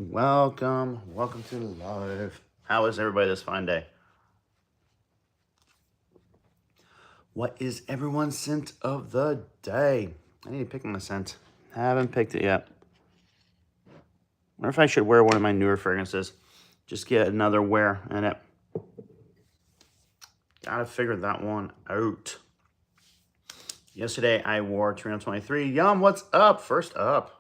Welcome to live. How is everybody this fine day? What is everyone's scent of the day? I need to pick my scent. Haven't picked it yet. Wonder if I should wear one of my newer fragrances. Just get another wear in it. Gotta figure that one out. Yesterday I wore 323. Yum, what's up? First up.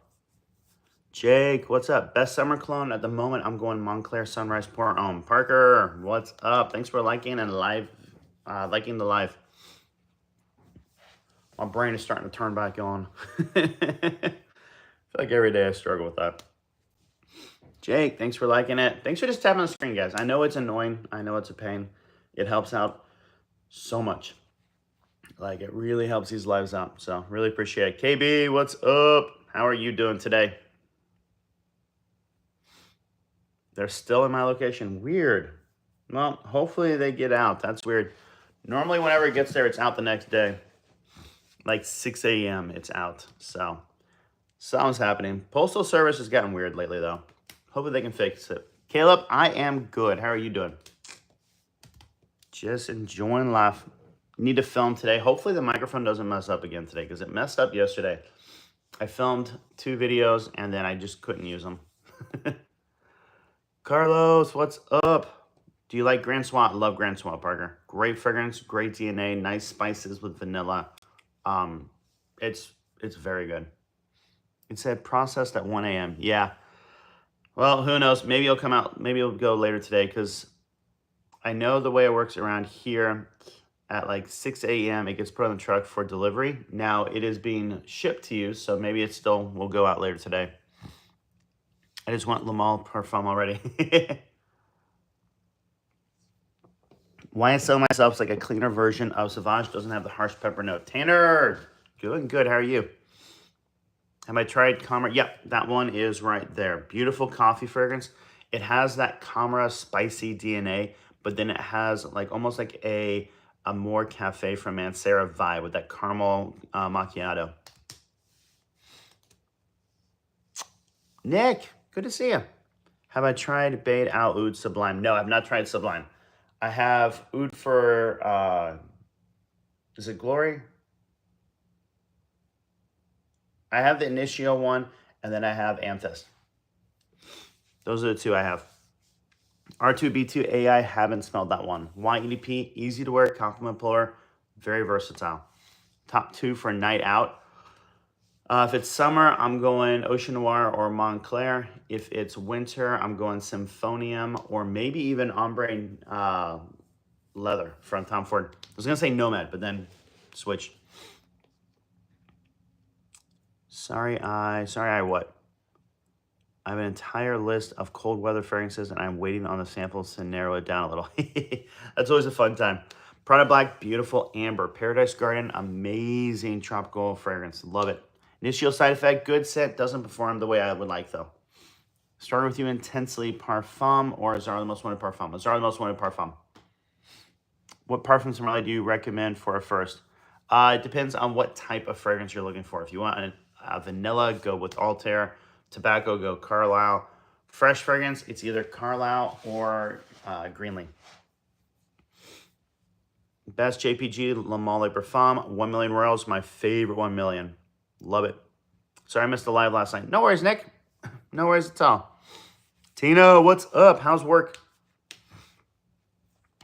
Jake, what's up? Best summer cologne at the moment. I'm going Montclair Sunrise Pour Homme. Parker, what's up? Thanks for liking and liking the live. My brain is starting to turn back on. I feel like every day I struggle with that. Jake, thanks for liking it. Thanks for just tapping on the screen, guys. I know it's annoying. I know it's a pain. It helps out so much. Like, it really helps these lives out. So, really appreciate it. KB, what's up? How are you doing today? They're still in my location. Weird. Well, hopefully they get out. That's weird. Normally, whenever it gets there, it's out the next day. Like 6 a.m. it's out. So, something's happening. Postal Service has gotten weird lately, though. Hopefully they can fix it. Caleb, I am good. How are you doing? Just enjoying life. Need to film today. Hopefully the microphone doesn't mess up again today because it messed up yesterday. I filmed 2 videos and then I just couldn't use them. Carlos, what's up? Do you like Grand Swat? Love Grand Swat, Parker. Great fragrance, great DNA, nice spices with vanilla. It's very good. It said processed at 1 a.m. Yeah. Well, who knows? Maybe it'll come out. Maybe it'll go later today because I know the way it works around here at like 6 a.m. it gets put on the truck for delivery. Now it is being shipped to you, so maybe it still will go out later today. I just want Le Male Parfum already. YSL myself is like a cleaner version of Sauvage. Doesn't have the harsh pepper note. Tanner, good. How are you? Have I tried Camera? Yep, that one is right there. Beautiful coffee fragrance. It has that Camera spicy DNA, but then it has like almost like a more cafe from Mancera vibe with that caramel macchiato. Nick, good to see you. Have I tried Bade Al Oud Sublime? No, I've not tried Sublime. I have Oud for, is it Glory? I have the Initio one, and then I have Amethyst. Those are the 2 I have. R2B2 AI, haven't smelled that one. YEDP, easy to wear, compliment puller, very versatile. Top 2 for night out. If it's summer, I'm going Ocean Noir or Montclair. If it's winter, I'm going Symphonium or maybe even Ombre Leather from Tom Ford. I was going to say Nomad, but then switched. Sorry, I what? I have an entire list of cold weather fragrances and I'm waiting on the samples to narrow it down a little. That's always a fun time. Prada Black, beautiful amber. Paradise Garden, amazing tropical fragrance. Love it. Initial side effect, good scent. Doesn't perform the way I would like, though. Starting with you, Intensely Parfum or Zara the Most Wanted Parfum? Zara the Most Wanted Parfum. What parfums from Raleigh do you recommend for a first? It depends on what type of fragrance you're looking for. If you want a vanilla, go with Altair. Tobacco, go Carlisle. Fresh fragrance, it's either Carlisle or Greenlee. Best JPG, Le Male Parfum, 1 Million Royals, my favorite 1 million. Love it. Sorry I missed the live last night. No worries, Nick. No worries at all. Tina, what's up? How's work?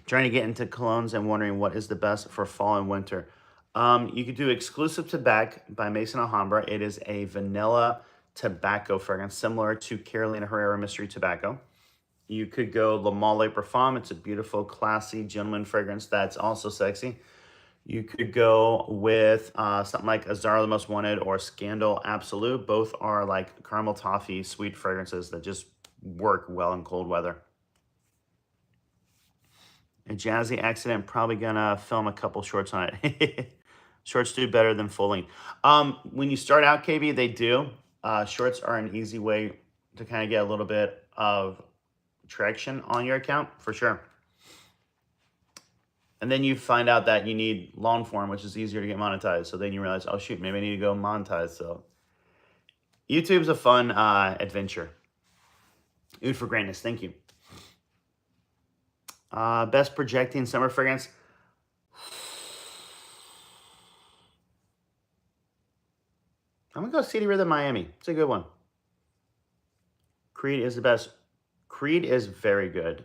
Trying to get into colognes and wondering what is the best for fall and winter. You could do Exclusive Tobacco by Maison Alhambra. It is a vanilla tobacco fragrance similar to Carolina Herrera Mystery Tobacco. You could go Le Male Parfum. It's a beautiful, classy, gentleman fragrance that's also sexy. You could go with something like Zara the Most Wanted or Scandal Absolute. Both are like caramel toffee, sweet fragrances that just work well in cold weather. A jazzy accident, probably gonna film a couple shorts on it. Shorts do better than full length. When you start out, KB, they do. Shorts are an easy way to kind of get a little bit of traction on your account, for sure. And then you find out that you need long form, which is easier to get monetized. So then you realize, oh shoot, maybe I need to go monetize. So YouTube's a fun adventure. Oud for greatness. Thank you. Best projecting summer fragrance. I'm going to go City Rhythm Miami. It's a good one. Creed is the best. Creed is very good.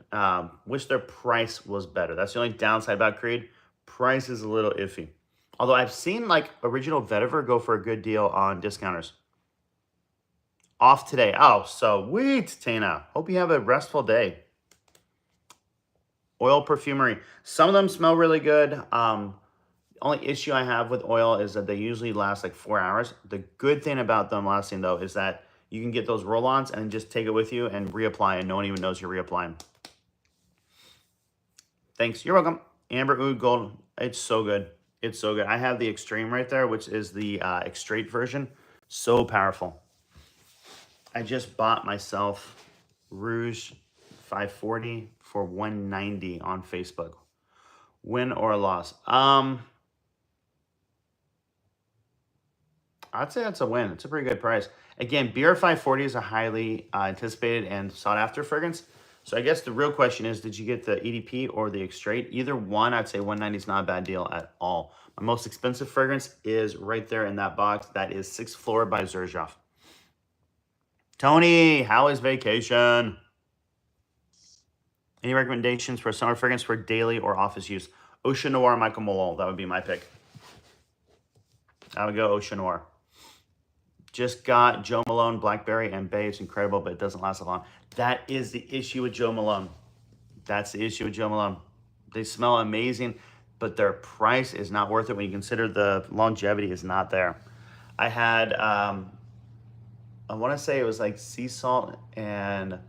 Wish their price was better. That's the only downside about Creed. Price is a little iffy. Although I've seen like original vetiver go for a good deal on discounters. Off today. Oh, sweet, Tina. Hope you have a restful day. Oil perfumery. Some of them smell really good. Only issue I have with oil is that they usually last like 4 hours. The good thing about them lasting though is that you can get those roll-ons and just take it with you and reapply, and no one even knows you're reapplying. Thanks. You're welcome. Amber Oud Gold. It's so good. It's so good. I have the Extreme right there, which is the Extrate version. So powerful. I just bought myself Rouge 540 for $190 on Facebook. Win or loss? I'd say that's a win. It's a pretty good price. Again, BR 540 is a highly anticipated and sought after fragrance. So I guess the real question is, did you get the EDP or the Extrate? Either one, I'd say 190 is not a bad deal at all. My most expensive fragrance is right there in that box. That is 6th Floor by Xerjoff. Tony, how is vacation? Any recommendations for summer fragrance for daily or office use? Ocean Noir, Michael Malone. That would be my pick. I would go Ocean Noir. Just got Joe Malone, Blackberry, and Bay. It's incredible, but it doesn't last that long. That is the issue with Joe Malone. That's the issue with Joe Malone. They smell amazing, but their price is not worth it when you consider the longevity is not there. I had, I want to say it was like sea salt and,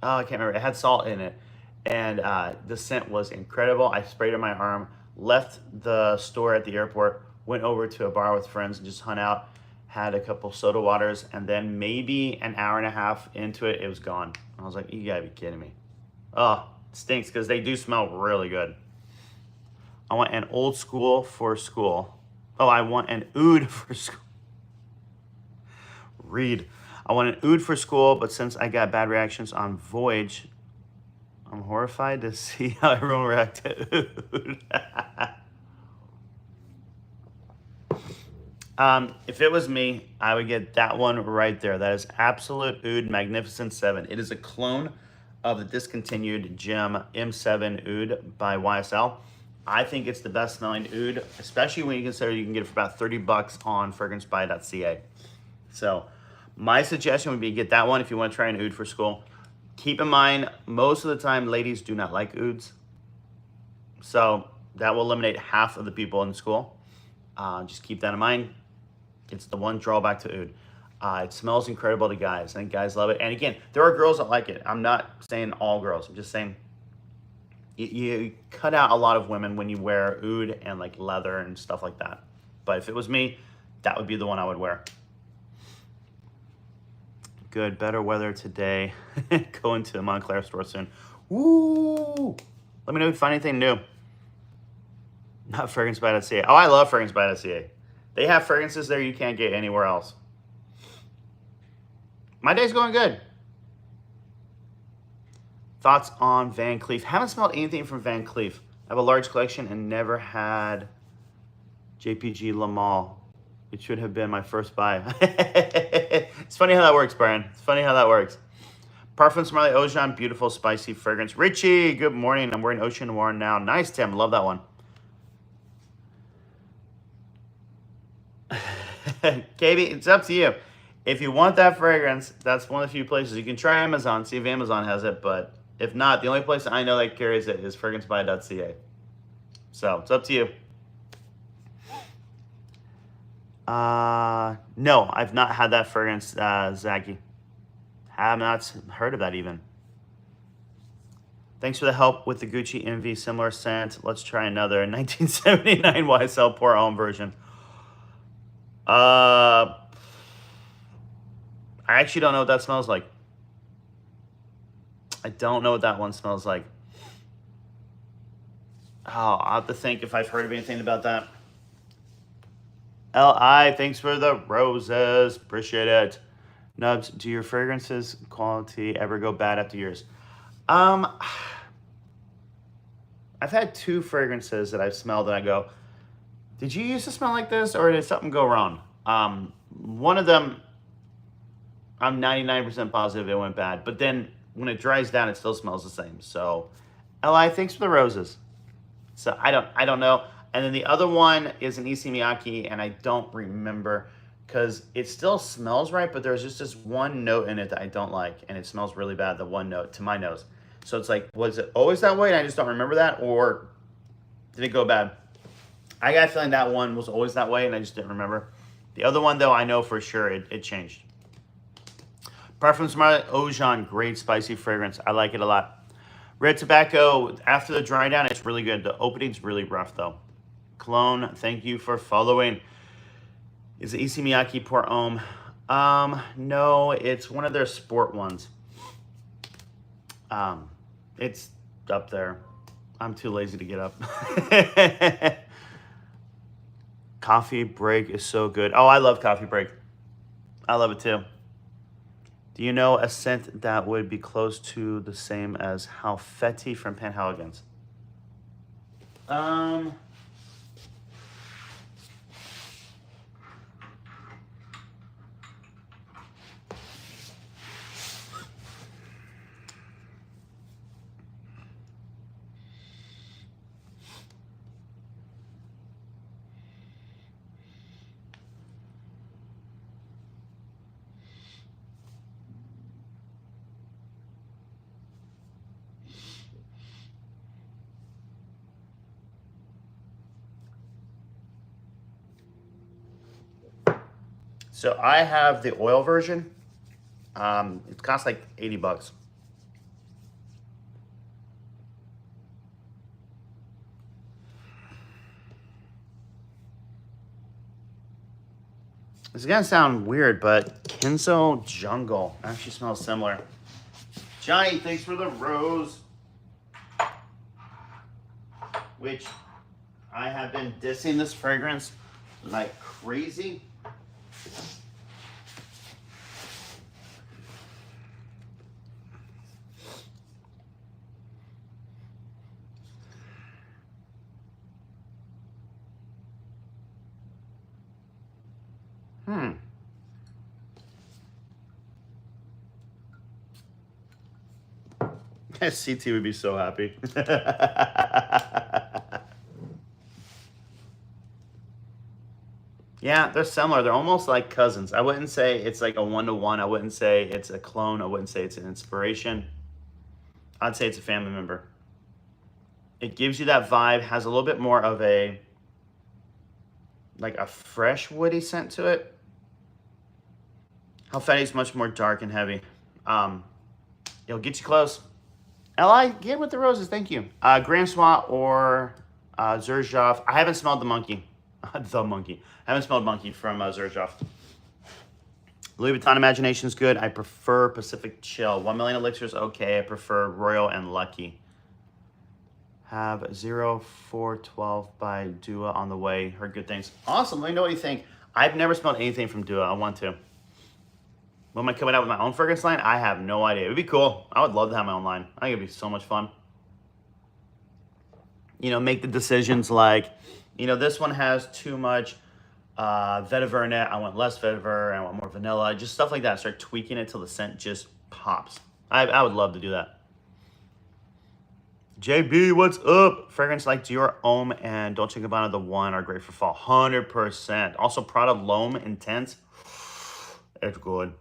oh, I can't remember. It had salt in it, and the scent was incredible. I sprayed it on my arm, left the store at the airport, went over to a bar with friends and just hung out, had a couple soda waters, and then maybe an hour and a half into it, it was gone. I was like, you gotta be kidding me. Oh, it stinks because they do smell really good. I want an old school for school. Oh, I want an oud for school. Read. I want an oud for school, but since I got bad reactions on Voyage, I'm horrified to see how everyone react to oud. If it was me, I would get that one right there. That is Absolute Oud Magnificent 7. It is a clone of the discontinued Gem M7 Oud by YSL. I think it's the best smelling oud, especially when you consider you can get it for about 30 bucks on fragrancebuy.ca. So my suggestion would be get that one if you want to try an oud for school. Keep in mind, most of the time, ladies do not like ouds. So that will eliminate half of the people in school. Just keep that in mind. It's the one drawback to oud. It smells incredible to guys. I think guys love it. And again, there are girls that like it. I'm not saying all girls. I'm just saying you cut out a lot of women when you wear oud and like leather and stuff like that. But if it was me, that would be the one I would wear. Good, better weather today. Going to the Montclair store soon. Woo! Let me know if you find anything new. Not fragrancebuy.ca. Oh, I love fragrancebuy.ca. They have fragrances there you can't get anywhere else. My day's going good. Thoughts on Van Cleef? Haven't smelled anything from Van Cleef. I have a large collection and never had JPG Lamal. It should have been my first buy. It's funny how that works, Brian. It's funny how that works. Parfums Marley Ocean, beautiful, spicy fragrance. Richie, good morning. I'm wearing Ocean Noir now. Nice, Tim. Love that one. Katie, it's up to you. If you want that fragrance, that's one of the few places. You can try Amazon, see if Amazon has it, but if not, the only place I know that carries it is fragrancebuy.ca. So, it's up to you. No, I've not had that fragrance, Zachy. Have not heard of that even. Thanks for the help with the Gucci Envy, similar scent. Let's try another 1979 YSL Pour Homme version. I actually don't know what that smells like. I don't know what that one smells like. Oh, I'll have to think if I've heard of anything about that. L.I., thanks for the roses. Appreciate it. Nubs, do your fragrances quality ever go bad after years? Um, I've had two fragrances that I've smelled and I go, did you used to smell like this or did something go wrong? One of them, I'm 99% positive it went bad, but then when it dries down, it still smells the same. So, Li, thanks for the roses. So I don't know. And then the other one is an Issey Miyake, and I don't remember because it still smells right, but there's just this one note in it that I don't like, and it smells really bad. The one note to my nose. So it's like, was it always that way, and I just don't remember that, or did it go bad? I got a feeling that one was always that way, and I just didn't remember. The other one, though, I know for sure it changed. Parfum Smart Ojan, great spicy fragrance. I like it a lot. Red Tobacco, after the dry down, it's really good. The opening's really rough, though. Cologne, thank you for following. Is it Issey Miyake Pour Homme? No, it's one of their sport ones. It's up there. I'm too lazy to get up. Coffee Break is so good. Oh, I love Coffee Break. I love it too. Do you know a scent that would be close to the same as Halfeti from Penhaligon's? So I have the oil version. It costs like 80 bucks. This is gonna sound weird, but Kenzo Jungle actually smells similar. Johnny, thanks for the rose. Which I have been dissing this fragrance like crazy. CT would be so happy. Yeah, they're similar. They're almost like cousins. I wouldn't say it's like a one-to-one. I wouldn't say it's a clone. I wouldn't say it's an inspiration. I'd say it's a family member. It gives you that vibe, has a little bit more of a, like a fresh woody scent to it. Halfeti's much more dark and heavy. It'll get you close. Li, get with the roses, thank you. Grand Soir or Xerjoff. I haven't smelled the monkey. The monkey. I haven't smelled monkey from Xerjoff. Louis Vuitton Imagination's good. I prefer Pacific Chill. 1 Million Elixirs, okay. I prefer Royal and Lucky. Have 0412 by Dua on the way. Heard good things. Awesome. Let me know what you think. I've never smelled anything from Dua. I want to. When am I coming out with my own fragrance line? I have no idea. It would be cool. I would love to have my own line. I think it'd be so much fun. You know, make the decisions like, you know, this one has too much vetiver in it. I want less vetiver. I want more vanilla. Just stuff like that. Start tweaking it till the scent just pops. I would love to do that. JB, what's up? Fragrance like Dior Homme and Dolce & Gabbana The One are great for fall. 100%. Also, Prada L'Homme Intense. It's good.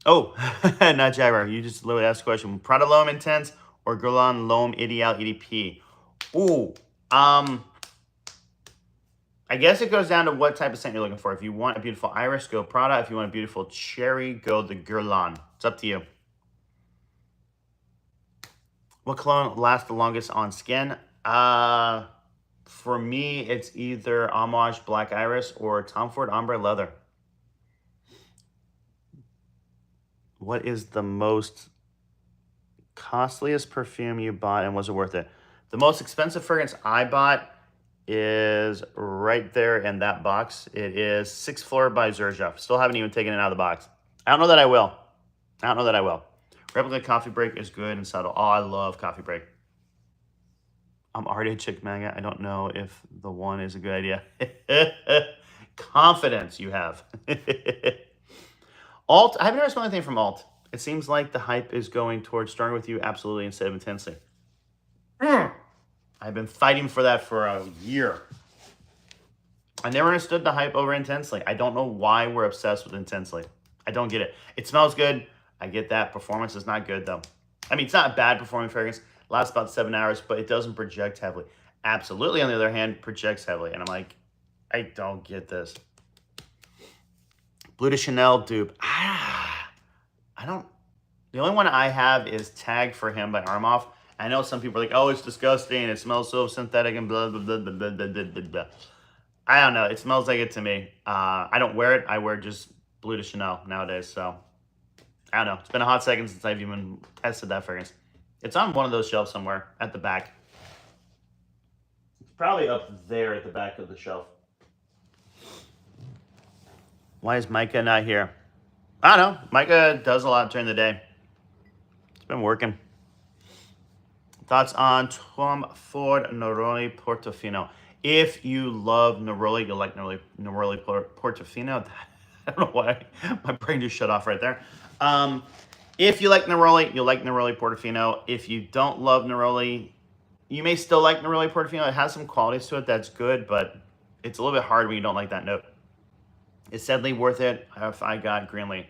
Oh, not Jaguar. You just literally asked a question. Prada L'Homme Intense or Guerlain L'Homme Ideal EDP? Ooh, I guess it goes down to what type of scent you're looking for. If you want a beautiful iris, go Prada. If you want a beautiful cherry, go the Guerlain. It's up to you. What cologne lasts the longest on skin? For me, it's either Homage Black Iris or Tom Ford Ombre Leather. What is the most costliest perfume you bought and was it worth it? The most expensive fragrance I bought is right there in that box. It is Sixth Floor by Xerjoff. Still haven't even taken it out of the box. I don't know that I will. I don't know that I will. Replica Coffee Break is good and subtle. Oh, I love Coffee Break. I'm already a chick manga. I don't know if the one is a good idea. Confidence you have. Alt, I haven't heard anything from Alt. It seems like the hype is going towards starting with you absolutely instead of intensely. I've been fighting for that for a year. I never understood the hype over intensely. I don't know why we're obsessed with intensely. I don't get it. It smells good. I get that. Performance is not good, though. I mean, it's not a bad performing fragrance. Lasts about 7 hours, but it doesn't project heavily. Absolutely, on the other hand, projects heavily. And I'm like, I don't get this. Blue de Chanel dupe. I don't. The only one I have is Tag for Him by Armoff. I know some people are like, oh, it's disgusting. It smells so synthetic and blah, blah, blah, blah, blah, blah, blah, blah. I don't know. It smells like it to me. I don't wear it. I wear just Blue de Chanel nowadays. So, I don't know. It's been a hot second since I've even tested that fragrance. It's on one of those shelves somewhere at the back. It's probably up there at the back of the shelf. Why is Micah not here? I don't know. Micah does a lot during the day. It's been working. Thoughts on Tom Ford Neroli Portofino. If you love Neroli, you'll like Neroli Portofino. I don't know why my brain just shut off right there. If you like Neroli, you'll like Neroli Portofino. If you don't love Neroli, you may still like Neroli Portofino. It has some qualities to it that's good, but it's a little bit hard when you don't like that note. Is Sedley worth it if I got Greenlee?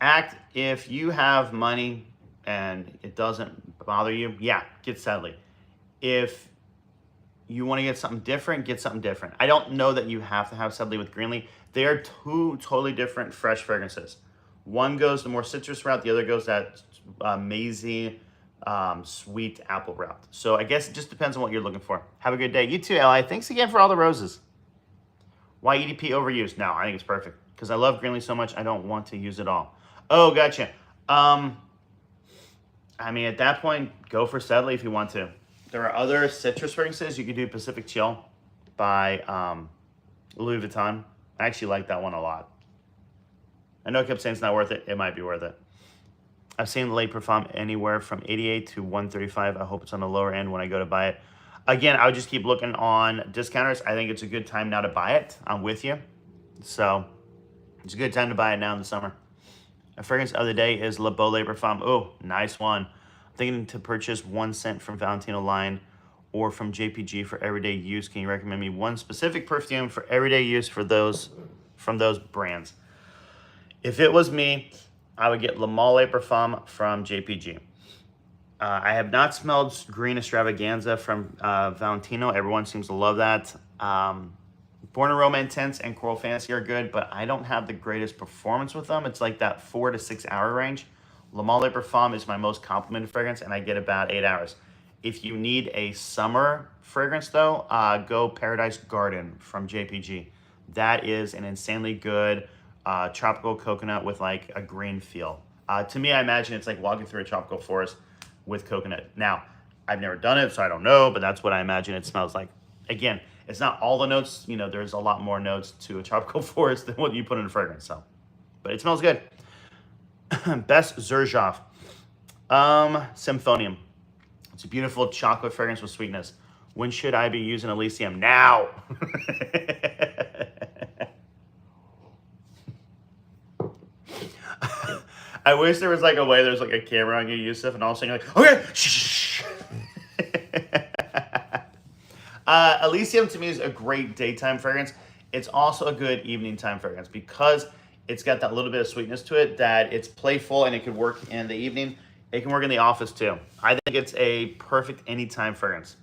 Act, if you have money and it doesn't bother you, yeah, get Sedley. If you want to get something different, get something different. I don't know that you have to have Sedley with Greenlee. They are two totally different fresh fragrances. One goes the more citrus route, the other goes that amazing sweet apple route. So I guess it just depends on what you're looking for. Have a good day. You too, Li. Thanks again for all the roses. Why EDP overused? No, I think it's perfect because I love Greenlee so much I don't want to use it all. Oh, gotcha. I mean, at that point, go for Sedley if you want to. There are other citrus fragrances. You could do Pacific Chill by Louis Vuitton. I actually like that one a lot. I know I kept saying it's not worth it. It might be worth it. I've seen Le Parfum anywhere from 88 to 135. I hope it's on the lower end when I go to buy it. Again, I would just keep looking on discounters. I think it's a good time now to buy it. I'm with you. So it's a good time to buy it now in the summer. A fragrance of the day is Le Beau Le Parfum. Oh, nice one. I'm thinking to purchase 1 scent from Valentino line or from JPG for everyday use. Can you recommend me one specific perfume for everyday use from those brands? If it was me, I would get Le Male Le Parfum from JPG. I have not smelled Green Extravaganza from Valentino. Everyone seems to love that. Born Aroma Intense and Coral Fantasy are good, but I don't have the greatest performance with them. It's like that 4 to 6 hour range. Le Male Le Parfum is my most complimented fragrance, and I get about 8 hours. If you need a summer fragrance, though, go Paradise Garden from JPG. That is an insanely good tropical coconut with like a green feel. To me, I imagine it's like walking through a tropical forest with coconut. Now, I've never done it, so I don't know, but that's what I imagine it smells like. Again, it's not all the notes. You know, there's a lot more notes to a tropical forest than what you put in a fragrance. So, but it smells good. Best Xerjoff. Symphonium. It's a beautiful chocolate fragrance with sweetness. When should I be using Elysium? Now. I wish there was like a way there's like a camera on you, Yusuf, and all of a sudden you're like, okay, shh. Elysium to me is a great daytime fragrance. It's also a good evening time fragrance because it's got that little bit of sweetness to it that it's playful and it could work in the evening. It can work in the office too. I think it's a perfect anytime fragrance.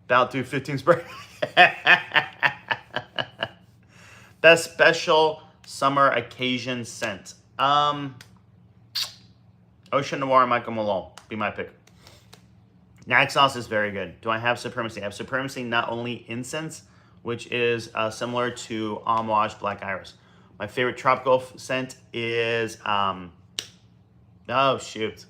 About through 15 spray. Best special summer occasion scent. Ocean Noir Michael Malone. Be my pick. Naxos is very good. Do I have Supremacy? I have Supremacy not only incense, which is similar to Amouage Black Iris. My favorite tropical scent is, oh shoot.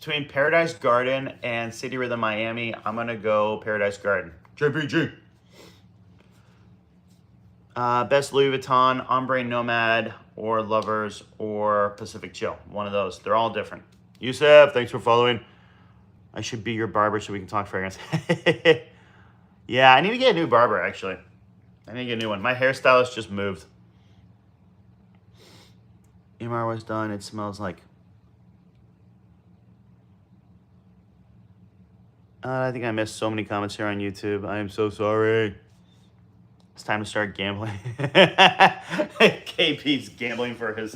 between Paradise Garden and City Rhythm Miami, I'm gonna go Paradise Garden. JPG. Best Louis Vuitton, Ombre Nomad, or Lovers, or Pacific Chill. One of those. They're all different. Yusef, thanks for following. I should be your barber so we can talk fragrance. Yeah, I need to get a new barber, actually. I need to get a new one. My hairstylist just moved. MR was done. It smells like... I think I missed so many comments here on YouTube. I am so sorry. It's time to start gambling. KP's gambling for his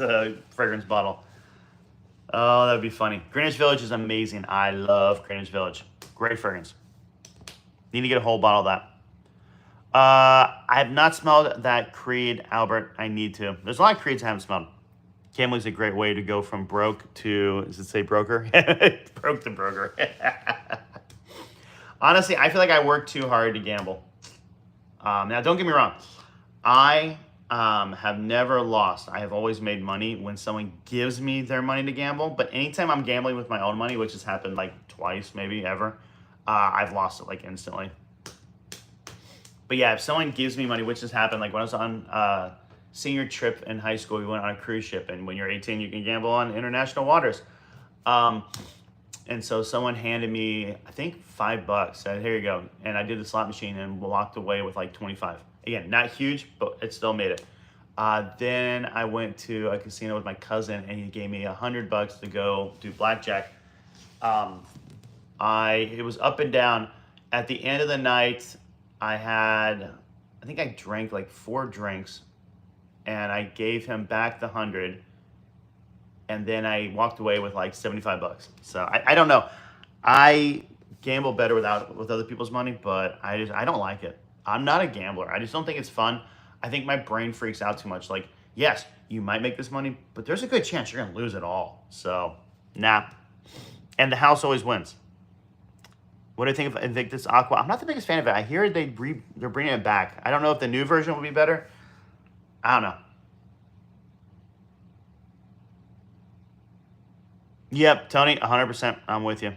fragrance bottle. Oh, that'd be funny. Greenwich Village is amazing. I love Greenwich Village. Great fragrance. Need to get a whole bottle of that. I have not smelled that Creed, Albert. I need to. There's a lot of Creeds I haven't smelled. Gambling's a great way to go from broke to, does it say broker? Broke to broker. Honestly, I feel like I work too hard to gamble. Now, don't get me wrong. I have never lost. I have always made money when someone gives me their money to gamble. But anytime I'm gambling with my own money, which has happened like twice, maybe ever, I've lost it like instantly. But yeah, if someone gives me money, which has happened, like when I was on senior trip in high school, we went on a cruise ship, and when you're 18, you can gamble on international waters. And so someone handed me, I think, $5, said, here you go. And I did the slot machine and walked away with like 25. Again, not huge, but it still made it. Then I went to a casino with my cousin, and he gave me $100 to go do blackjack. It was up and down. At the end of the night, I think I drank like 4 drinks, and I gave him back the 100. And then I walked away with like $75. So I don't know. I gamble better with other people's money, but I don't like it. I'm not a gambler. I just don't think it's fun. I think my brain freaks out too much. Like, yes, you might make this money, but there's a good chance you're gonna lose it all. So, nah. And the house always wins. What do you think of Invictus Aqua? I'm not the biggest fan of it. I hear they're bringing it back. I don't know if the new version will be better. I don't know. Yep, Tony, 100%. I'm with you. Have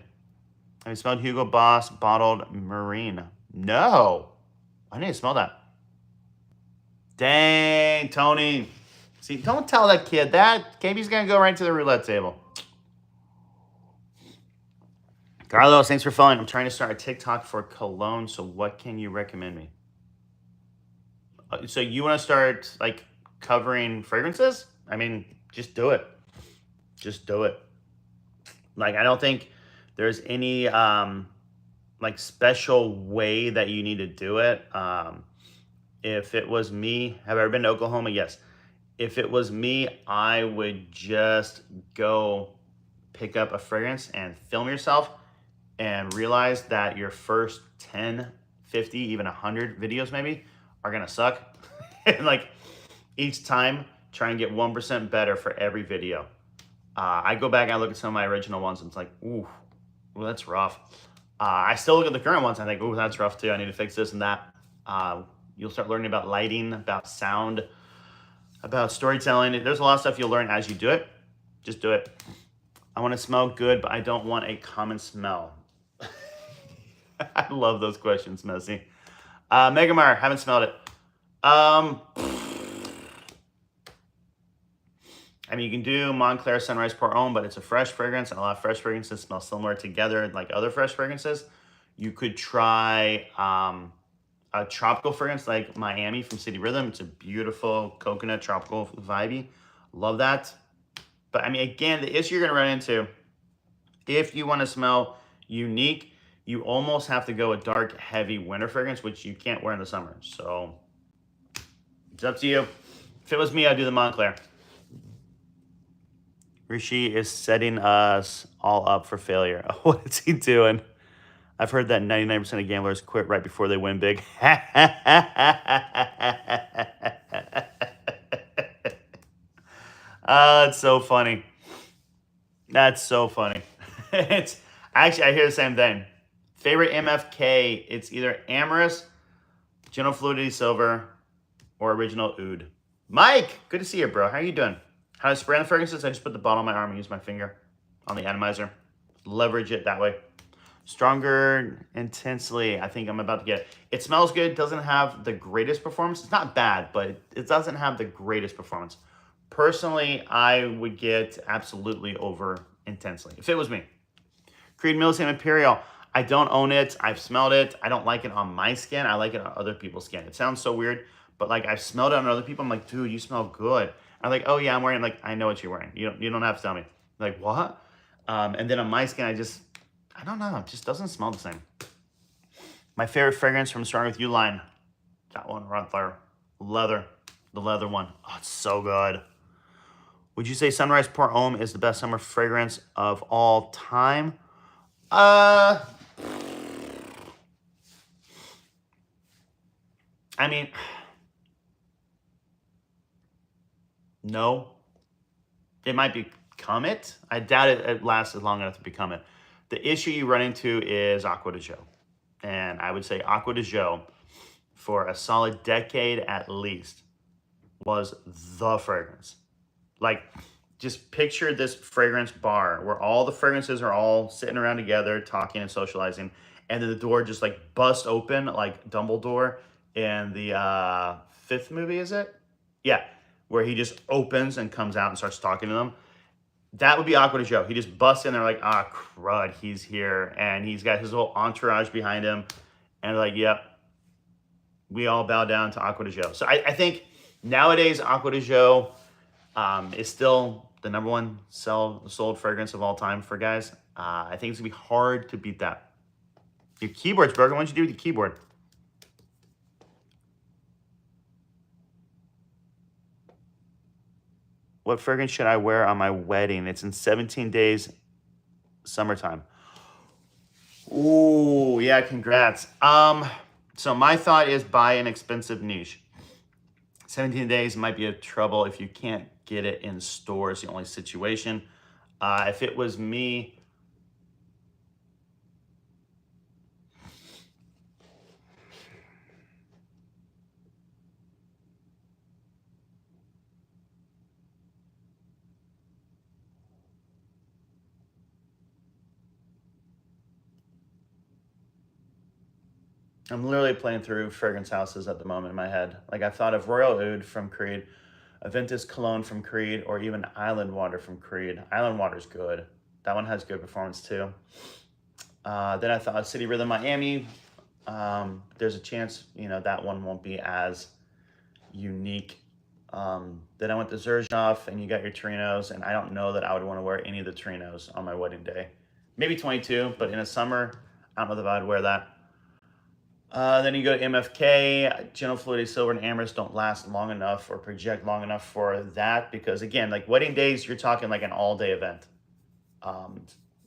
you smelled Hugo Boss bottled marine? No. I need to smell that. Dang, Tony. See, don't tell that kid that. KB's going to go right to the roulette table. Carlos, thanks for following. I'm trying to start a TikTok for Cologne, so what can you recommend me? So you want to start, like, covering fragrances? I mean, just do it. Just do it. Like, I don't think there's any, like, special way that you need to do it. If it was me, have I ever been to Oklahoma? Yes. If it was me, I would just go pick up a fragrance and film yourself and realize that your first 10, 50, even 100 videos maybe are going to suck. And, like, each time, try and get 1% better for every video. I go back and I look at some of my original ones, and it's like, ooh, that's rough. I still look at the current ones, and I think, ooh, that's rough too. I need to fix this and that. You'll start learning about lighting, about sound, about storytelling. There's a lot of stuff you'll learn as you do it. Just do it. I want to smell good, but I don't want a common smell. I love those questions, Messi. Megamar, haven't smelled it. I mean, you can do Montclair Sunrise Pour Homme, but it's a fresh fragrance, and a lot of fresh fragrances smell similar together like other fresh fragrances. You could try a tropical fragrance like Miami from City Rhythm. It's a beautiful coconut tropical vibey. Love that. But I mean, again, the issue you're going to run into, if you want to smell unique, you almost have to go a dark, heavy winter fragrance, which you can't wear in the summer. So it's up to you. If it was me, I'd do the Montclair. Rishi is setting us all up for failure. What is he doing? I've heard that 99% of gamblers quit right before they win big. It's so funny. That's so funny. It's actually, I hear the same thing. Favorite MFK, it's either Amorous, Gentle Fluidity Silver, or Original Oud. Mike, good to see you, bro. How are you doing? How do I spray on the fragrances? I just put the bottle on my arm and use my finger on the atomizer. leverage it that way. Stronger intensely. I think I'm about to get. It smells good. Doesn't have the greatest performance. It's not bad, but it doesn't have the greatest performance. Personally, I would get absolutely over intensely if it was me. Creed Millicent Imperial. I don't own it. I've smelled it. I don't like it on my skin. I like it on other people's skin. It sounds so weird, but like I've smelled it on other people. I'm like, dude, you smell good. I'm like, oh yeah, I'm wearing. Like, I know what you're wearing. You don't have to tell me. Like, what? And then on my skin, I don't know. It just doesn't smell the same. My favorite fragrance from Strong With You line. That one right there. Leather. The leather one. Oh, it's so good. Would you say Sunrise Pour Homme is the best summer fragrance of all time? I mean, no. It might become it. I doubt it lasted long enough to become it. The issue you run into is Aqua de Joe. And I would say Aqua de Joe, for a solid decade at least, was the fragrance. Like, just picture this fragrance bar where all the fragrances are all sitting around together, talking and socializing, and then the door just like busts open like Dumbledore in the fifth movie, is it? Yeah, where he just opens and comes out and starts talking to them. That would be Aqua de Joe. He just busts in there like, ah, crud, he's here. And he's got his whole entourage behind him. And they're like, yep, we all bow down to Aqua de Joe. So I think nowadays Aqua de Joe is still the number one sold fragrance of all time for guys. I think it's going to be hard to beat that. Your keyboard's broken. What'd you do with your keyboard? What fragrance should I wear on my wedding? It's in 17 days, summertime. Ooh, yeah, congrats. So my thought is buy an expensive niche. 17 days might be a trouble if you can't get it in stores, the only situation. If it was me, I'm literally playing through fragrance houses at the moment in my head. Like I thought of Royal Oud from Creed, Aventus Cologne from Creed, or even Island Water from Creed. Island Water's good. That one has good performance too. Then I thought City Rhythm Miami. There's a chance, that one won't be as unique. Then I went to Zerjoff, and you got your Trinos, and I don't know that I would want to wear any of the Trinos on my wedding day. Maybe 22, but in the summer, I don't know if I'd wear that. Then you go to MFK. Gentle Fluidity Silver and Amherst don't last long enough or project long enough for that because, again, like wedding days, you're talking like an all-day event.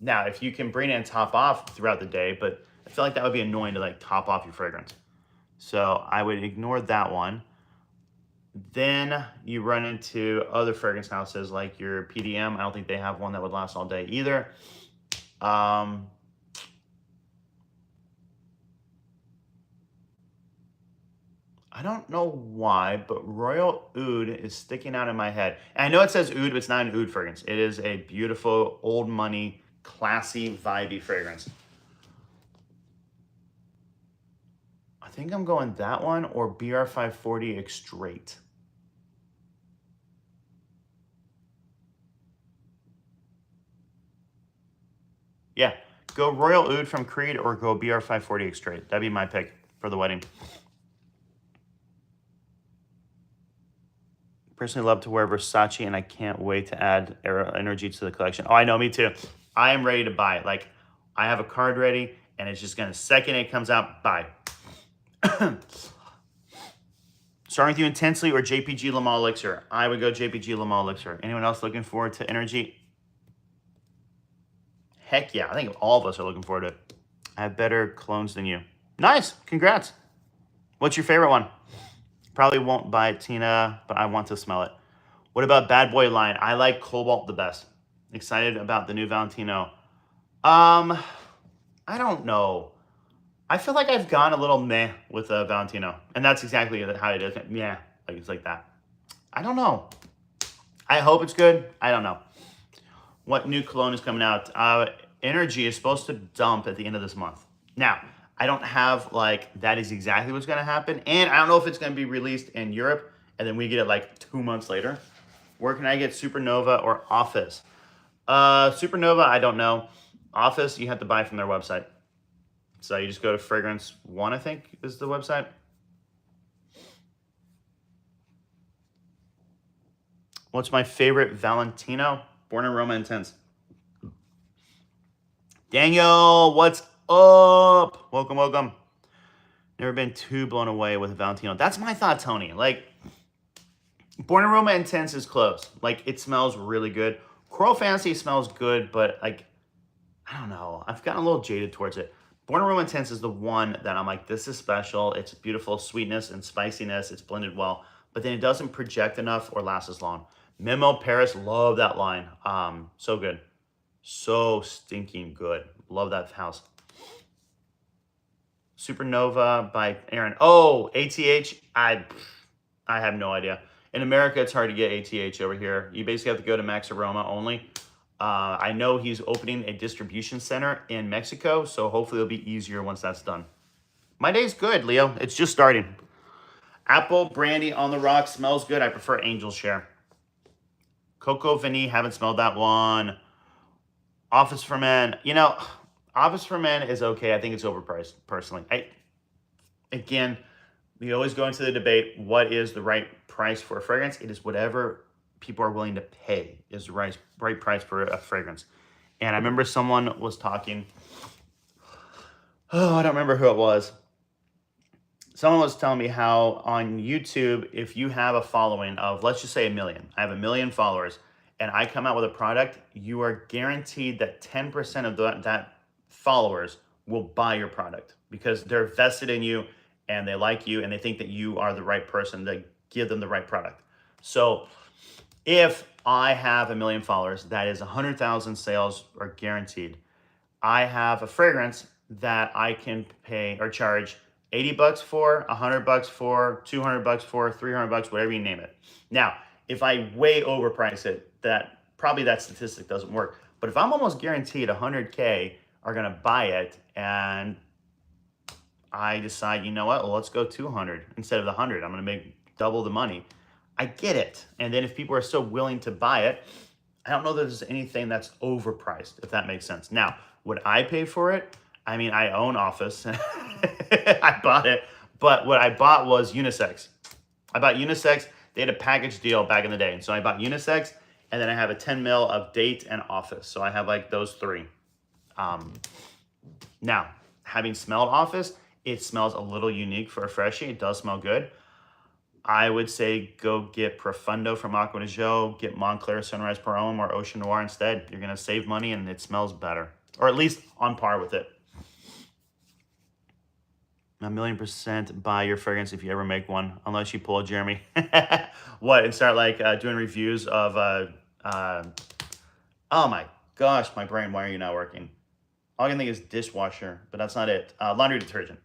Now, if you can bring it and top off throughout the day, but I feel like that would be annoying to like top off your fragrance. So I would ignore that one. Then you run into other fragrance houses like your PDM. I don't think they have one that would last all day either. I don't know why, but Royal Oud is sticking out in my head. And I know it says Oud, but it's not an Oud fragrance. It is a beautiful, old money, classy, vibey fragrance. I think I'm going that one or BR540 Extrait. Yeah, go Royal Oud from Creed or go BR540 Extrait. That'd be my pick for the wedding. Personally love to wear Versace, and I can't wait to add energy to the collection. Oh, I know, me too. I am ready to buy it. Like, I have a card ready, and it's just going to, second it comes out, buy. Starting with you intensely or JPG Le Mans Elixir? I would go JPG Le Mans Elixir. Anyone else looking forward to energy? Heck yeah, I think all of us are looking forward to it. I have better clones than you. Nice, congrats. What's your favorite one? Probably won't buy it, Tina, but I want to smell it. What about Bad Boy line? I like Cobalt the best. Excited about the new Valentino. I don't know. I feel like I've gone a little meh with Valentino. And that's exactly how it is. Yeah, like it's like that. I don't know. I hope it's good. I don't know. What new cologne is coming out? energy is supposed to dump at the end of this month. Now, I don't have like that is exactly what's going to happen, and I don't know if it's going to be released in Europe and then we get it like 2 months later. Where can I get Supernova or Office? Supernova, I don't know. Office, you have to buy from their website. So you just go to Fragrance One, I think, is the website. What's my favorite Valentino? Born in Roma Intense. Daniel, what's up? Welcome, welcome. Never been too blown away with Valentino. That's my thought, Tony. Like, Born in Roma Intense is close. Like, it smells really good. Coral Fantasy smells good, but like, I don't know. I've gotten a little jaded towards it. Born in Roma Intense is the one that I'm like, this is special. It's beautiful sweetness and spiciness. It's blended well, but then it doesn't project enough or last as long. Memo Paris, love that line. So good. So stinking good. Love that house. Supernova by Aaron. Oh, ATH. I have no idea. In America, it's hard to get ATH over here. You basically have to go to Max Aroma only. I know he's opening a distribution center in Mexico, so hopefully it'll be easier once that's done. My day's good, Leo. It's just starting. Apple Brandy on the Rocks smells good. I prefer Angel Share. Coco Vanille, haven't smelled that one. Office for Men. You know, Office for Men is okay. I think it's overpriced, personally. Again, we always go into the debate, what is the right price for a fragrance? It is whatever people are willing to pay is the right price for a fragrance. And I remember someone was talking, I don't remember who it was. Someone was telling me how on YouTube, if you have a following of, let's just say 1 million, I have 1 million followers, and I come out with a product, you are guaranteed that 10% of that followers will buy your product because they're vested in you and they like you and they think that you are the right person to give them the right product. So if I have 1 million followers, that is 100,000 sales are guaranteed. I have a fragrance that I can pay or charge $80 for, $100 for, $200 for, $300, whatever you name it. Now, if I way overprice it, that statistic doesn't work. But if I'm almost guaranteed 100K are gonna buy it, and I decide, you know what, well, let's go 200 instead of the 100. I'm gonna make double the money. I get it. And then if people are still willing to buy it, I don't know that there's anything that's overpriced, if that makes sense. Now, would I pay for it? I mean, I own Office. I bought it, but what I bought was unisex. I bought unisex. They had a package deal back in the day. And so I bought unisex, and then I have a 10 mil of Date and Office. So I have like those three. Now, having smelled Office, it smells a little unique for a freshie. It does smell good. I would say go get Profundo from Aqua de Jo, get Montclair Sunrise Parome or Ocean Noir instead. You're going to save money and it smells better, or at least on par with it. 1,000,000% buy your fragrance if you ever make one, unless you pull a Jeremy. What, and start like doing reviews of, oh my gosh, my brain, why are you not working? All I can think is dishwasher, but that's not it. Laundry detergent.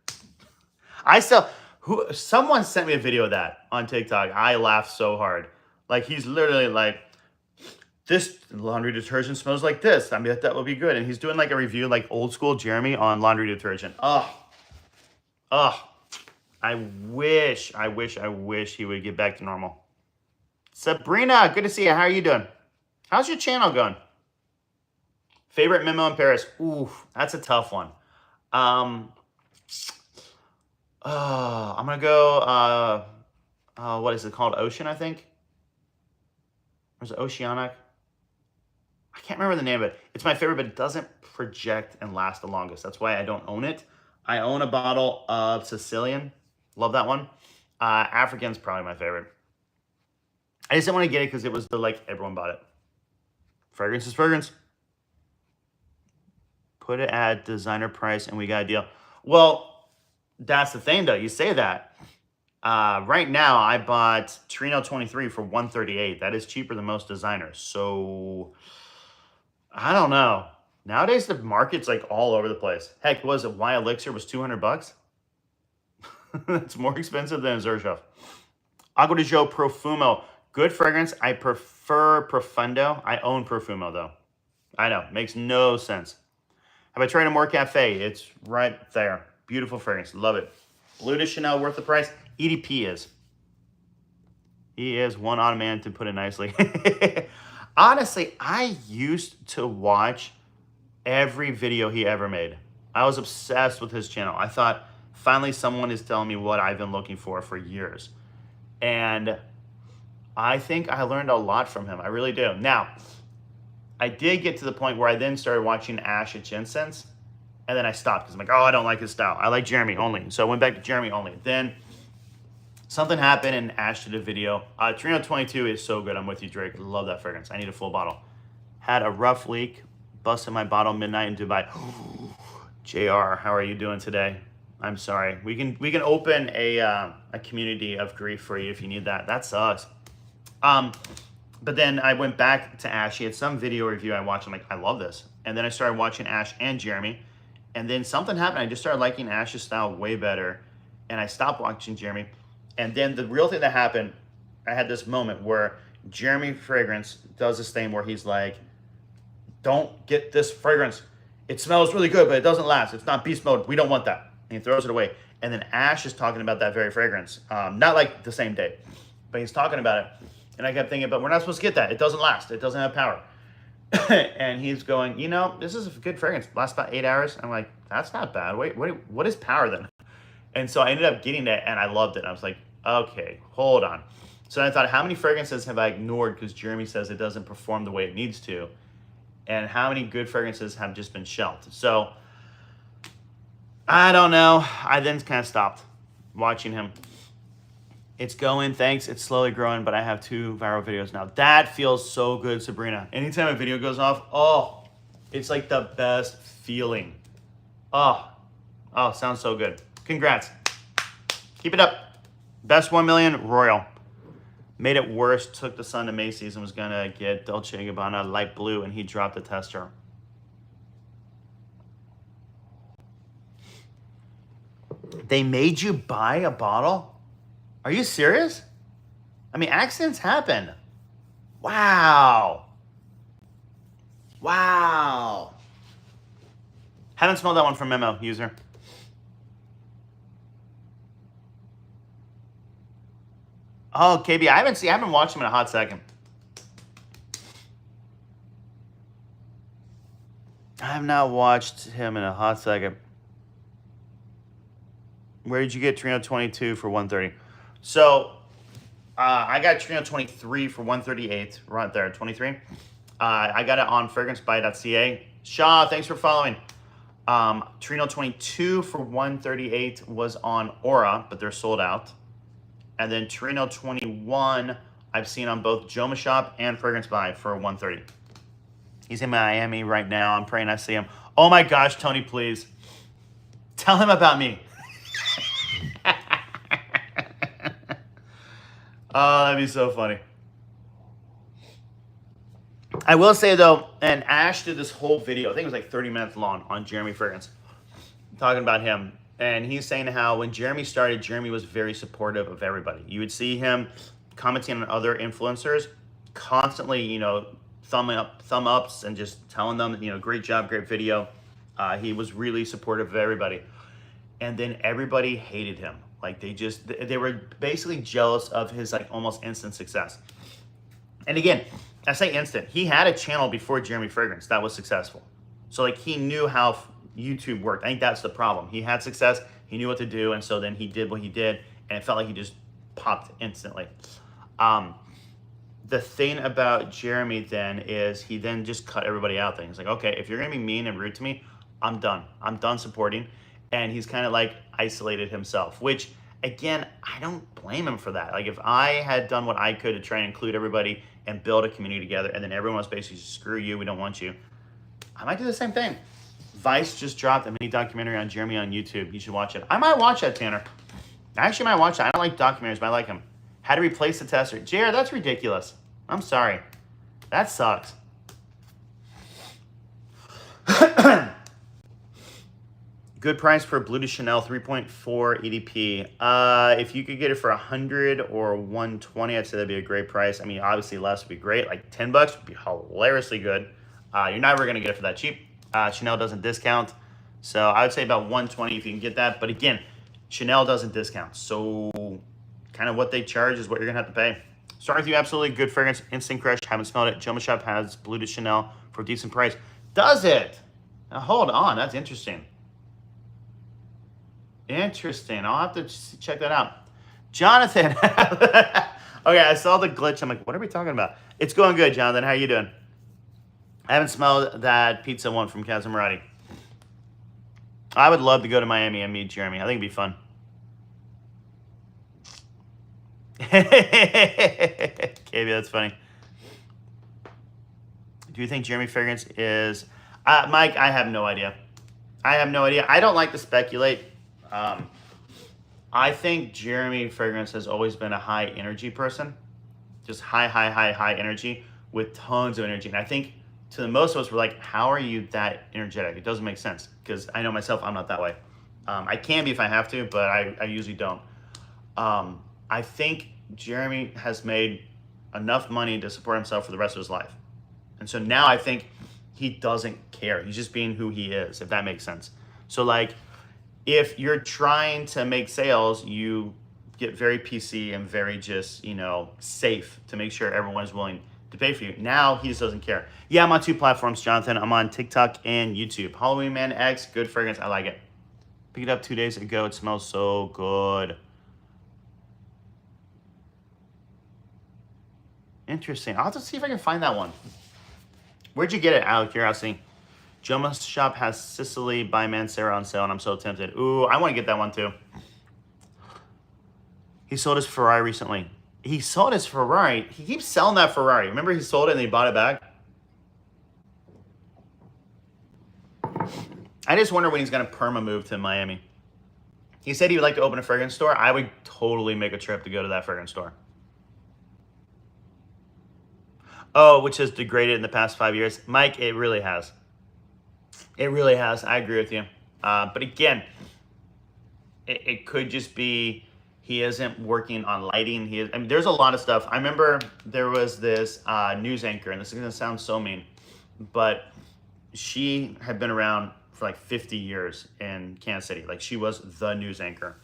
Someone sent me a video of that on TikTok. I laughed so hard. Like, he's literally like, this laundry detergent smells like this. I mean, that would be good. And he's doing like a review, like old school Jeremy on laundry detergent. I wish he would get back to normal. Sabrina, good to see you. How are you doing? How's your channel going? Favorite memo in Paris? Ooh, that's a tough one. I'm gonna go, what is it called? Ocean, I think? Or is it Oceanic? I can't remember the name of it. It's my favorite, but it doesn't project and last the longest. That's why I don't own it. I own a bottle of Sicilian. Love that one. African's probably my favorite. I just didn't want to get it because it was everyone bought it. Fragrance is fragrance. Put it at designer price and we got a deal. Well, that's the thing though. You say that. Right now, I bought Torino 23 for $138. That is cheaper than most designers. So, I don't know. Nowadays, the market's like all over the place. Heck, was it Y Elixir was $200? That's more expensive than Xerjoff. Aqua de Jo Profumo. Good fragrance. I prefer Profundo. I own Profumo, though. I know. Makes no sense. Have I tried a More Cafe? It's right there. Beautiful fragrance. Love it. Blue de Chanel worth the price? EDP is. He is one odd man, to put it nicely. Honestly, I used to watch every video he ever made. I was obsessed with his channel. I thought, finally someone is telling me what I've been looking for years. And I think I learned a lot from him. I really do. Now, I did get to the point where I then started watching Ash at Jensen's, and then I stopped because I'm like, oh, I don't like his style. I like Jeremy only. So I went back to Jeremy only. Then something happened and Ash did a video. Torino 22 is so good. I'm with you, Drake. Love that fragrance. I need a full bottle. Had a rough leak. Busted my bottle midnight in Dubai. JR, how are you doing today? I'm sorry. We can open a community of grief for you if you need that. That sucks. But then I went back to Ash. He had some video review I watched. I'm like, I love this. And then I started watching Ash and Jeremy. And then something happened. I just started liking Ash's style way better. And I stopped watching Jeremy. And then the real thing that happened, I had this moment where Jeremy Fragrance does this thing where he's like, don't get this fragrance. It smells really good, but it doesn't last. It's not beast mode. We don't want that. And he throws it away. And then Ash is talking about that very fragrance. Not like the same day, but he's talking about it. And I kept thinking, but we're not supposed to get that. It doesn't last. It doesn't have power. And he's going, you know, this is a good fragrance. Lasts about 8 hours. I'm like, that's not bad. Wait, what is power then? And so I ended up getting that, and I loved it. I was like, okay, hold on. So I thought, how many fragrances have I ignored because Jeremy says it doesn't perform the way it needs to? And how many good fragrances have just been shelved? So I don't know. I then kind of stopped watching him. It's going, thanks. It's slowly growing, but I have 2 viral videos now. That feels so good, Sabrina. Anytime a video goes off, oh, it's like the best feeling. Oh, sounds so good. Congrats. Keep it up. Best 1 million, Royal. Made it worse, took the son to Macy's and was gonna get Dolce & Gabbana light blue, and he dropped the tester. They made you buy a bottle? Are you serious? I mean, accidents happen. Wow. Wow. Haven't smelled that one from Memo, user. Oh, KB, I haven't watched him in a hot second. I have not watched him in a hot second. Where did you get Torino 22 for 130? So, I got Torino 23 for 138, right there, 23. I got it on fragrancebuy.ca. Shaw, thanks for following. Torino 22 for 138 was on Aura, but they're sold out. And then Torino 21, I've seen on both Joma Shop and Fragrance Buy for 130. He's in Miami right now. I'm praying I see him. Oh my gosh, Tony, please. Tell him about me. Oh, that'd be so funny. I will say, though, and Ash did this whole video, I think it was like 30 minutes long, on Jeremy Fragrance, talking about him. And he's saying how when Jeremy started, Jeremy was very supportive of everybody. You would see him commenting on other influencers, constantly, you know, thumb ups and just telling them, you know, great job, great video. He was really supportive of everybody. And then everybody hated him. Like they were basically jealous of his like almost instant success. And again, I say instant. He had a channel before Jeremy Fragrance that was successful. So like he knew how YouTube worked. I think that's the problem. He had success. He knew what to do. And so then he did what he did. And it felt like he just popped instantly. The thing about Jeremy then is he then just cut everybody out. Then he's like, okay, if you're going to be mean and rude to me, I'm done. I'm done supporting. And he's kind of like isolated himself, which again, I don't blame him for that. Like if I had done what I could to try and include everybody and build a community together, and then everyone was basically screw you, we don't want you, I might do the same thing. Vice just dropped a mini documentary on Jeremy on YouTube. You should watch it. I might watch that, Tanner. I actually might watch that. I don't like documentaries, but I like them. How to replace the tester. JR, that's ridiculous. I'm sorry. That sucks. Good price for Blue de Chanel 3.4 EDP. If you could get it for 100 or 120, I'd say that'd be a great price. I mean, obviously less would be great. Like $10 would be hilariously good. You're never gonna get it for that cheap. Chanel doesn't discount. So I would say about 120 if you can get that. But again, Chanel doesn't discount. So kind of what they charge is what you're going to have to pay. Starting with you, absolutely good fragrance. Instant Crush, haven't smelled it. Joma Shop has Blue de Chanel for a decent price. Does it? Now hold on, that's interesting. Interesting. I'll have to check that out. Jonathan. Okay, I saw the glitch. I'm like, what are we talking about? It's going good, Jonathan. How you doing? I haven't smelled that pizza one from Casamarati. I would love to go to Miami and meet Jeremy. I think it'd be fun. KB, that's funny. Do you think Jeremy fragrance is... Mike, I have no idea. I have no idea. I don't like to speculate. I think Jeremy fragrance has always been a high energy person. Just high energy with tons of energy. And I think to the most of us, we're like, how are you that energetic? It doesn't make sense because I know myself, I'm not that way. I can be if I have to, but I usually don't. I think Jeremy has made enough money to support himself for the rest of his life. And so now I think he doesn't care. He's just being who he is, if that makes sense. So like, if you're trying to make sales, you get very PC and very just, safe to make sure everyone's willing to pay for you. Now he just doesn't care. Yeah, I'm on 2 platforms, Jonathan. I'm on TikTok and YouTube. Halloween Man X, good fragrance. I like it. Picked it up 2 days ago. It smells so good. Interesting. I'll have to see if I can find that one. Where'd you get it, out of curiosity? Joma Shop has Sicily by Mancera on sale, and I'm so tempted. Ooh, I want to get that one too. He sold his Ferrari recently. He sold his Ferrari? He keeps selling that Ferrari. Remember he sold it and he bought it back? I just wonder when he's going to perma move to Miami. He said he would like to open a fragrance store. I would totally make a trip to go to that fragrance store. Oh, which has degraded in the past 5 years. Mike, it really has. It really has. I agree with you. But again, it could just be he isn't working on lighting. There's a lot of stuff. I remember there was this news anchor, and this is going to sound so mean, but she had been around for like 50 years in Kansas City. Like she was the news anchor.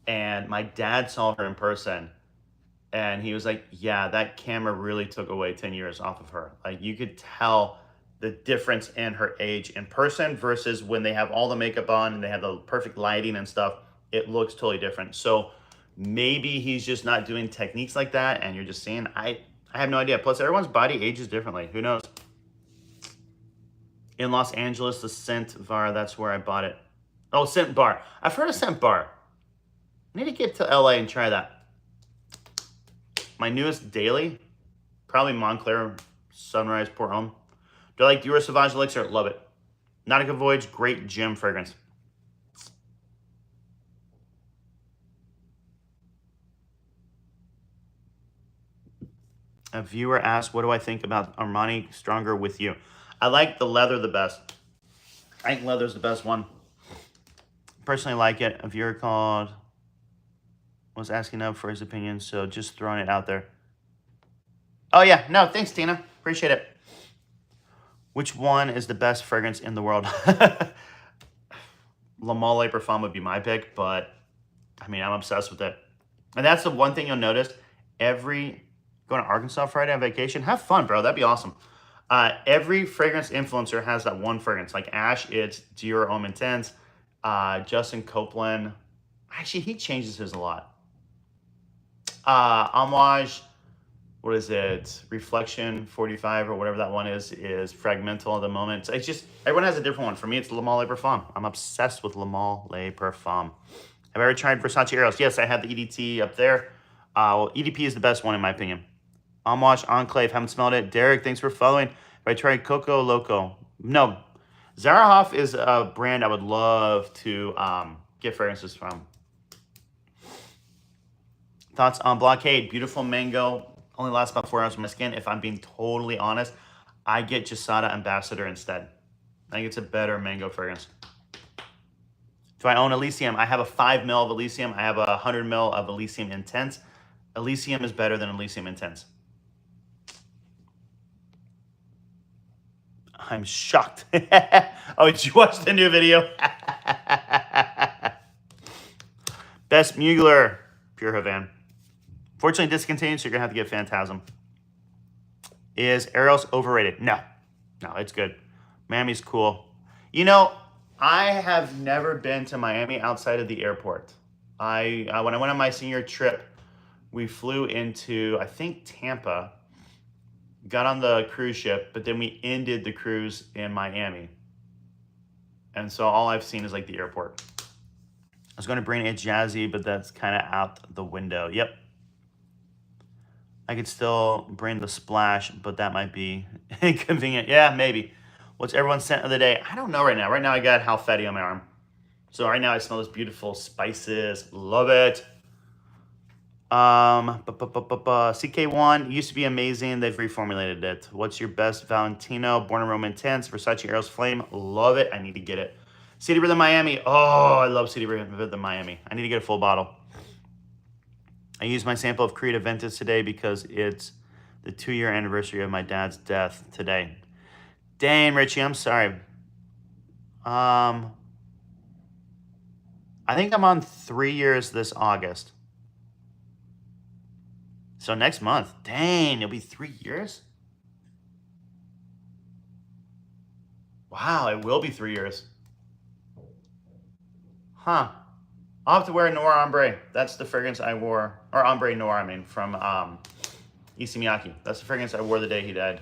And my dad saw her in person. And he was like, yeah, that camera really took away 10 years off of her. Like you could tell the difference in her age in person versus when they have all the makeup on and they have the perfect lighting and stuff. It looks totally different. So maybe he's just not doing techniques like that. And you're just seeing, I have no idea. Plus everyone's body ages differently. Who knows? In Los Angeles, the Scent Bar, that's where I bought it. Oh, Scent Bar. I've heard of Scent Bar. I need to get to LA and try that. My newest daily, probably Montclair Sunrise Port Homme. Do I like Dior Sauvage Elixir? Love it. Nautica Voyage, great gym fragrance. A viewer asked, what do I think about Armani Stronger with You? I like the leather the best. I think leather's the best one. Personally like it. A viewer called... was asking up for his opinion, so just throwing it out there. Oh yeah, no, thanks Tina, appreciate it. Which one is the best fragrance in the world? La Mole Parfum would be my pick, but I'm obsessed with it. And that's the one thing you'll notice. Going to Arkansas Friday on vacation, have fun, bro, that'd be awesome. Every fragrance influencer has that one fragrance. Like Ash, it's Dior Homme Intense. Justin Copeland, actually he changes his a lot. Homage, what is it? Reflection 45 or whatever that one is fragmental at the moment. It's just, everyone has a different one. For me, it's La Mole Parfum. I'm obsessed with La Mole Parfum. Have I ever tried Versace Eros? Yes, I have the EDT up there. Well, EDP is the best one in my opinion. Homage Enclave, haven't smelled it. Derek, thanks for following. Have I tried Coco Loco? No. Zarahoff is a brand I would love to get fragrances from. Thoughts on Blockade? Beautiful mango. Only lasts about 4 hours on my skin. If I'm being totally honest, I get Jasada Ambassador instead. I think it's a better mango fragrance. Do I own Elysium? I have a 5 ml of Elysium. I have a 100 ml of Elysium Intense. Elysium is better than Elysium Intense. I'm shocked. Oh, did you watch the new video? Best Mugler, Pure Havan. Fortunately discontinued, so you're going to have to get Phantasm. Is Eros overrated? No. No, it's good. Miami's cool. You know, I have never been to Miami outside of the airport. When I went on my senior trip, we flew into, I think, Tampa, got on the cruise ship, but then we ended the cruise in Miami. And so all I've seen is like the airport. I was going to bring a Jazzy, but that's kind of out the window. Yep. I could still bring the Splash, but that might be inconvenient. Yeah, maybe. What's everyone's scent of the day? I don't know right now. Right now I got Halfetti on my arm. So right now I smell this beautiful spices. Love it. CK1 used to be amazing. They've reformulated it. What's your best Valentino? Born in Rome Intense. Versace Eros Flame. Love it. I need to get it. City Rhythm Miami. Oh, I love City Rhythm Miami. I need to get a full bottle. I used my sample of Creed Aventus today because it's the 2-year anniversary of my dad's death today. Dang, Richie, I'm sorry. I think I'm on 3 years this August. So next month. Dang, it'll be 3 years? Wow, it will be 3 years. Huh. I'll have to wear Noir Ombre. That's the fragrance I wore. Or Ombre Noir, I mean, from Issey Miyake. That's the fragrance I wore the day he died.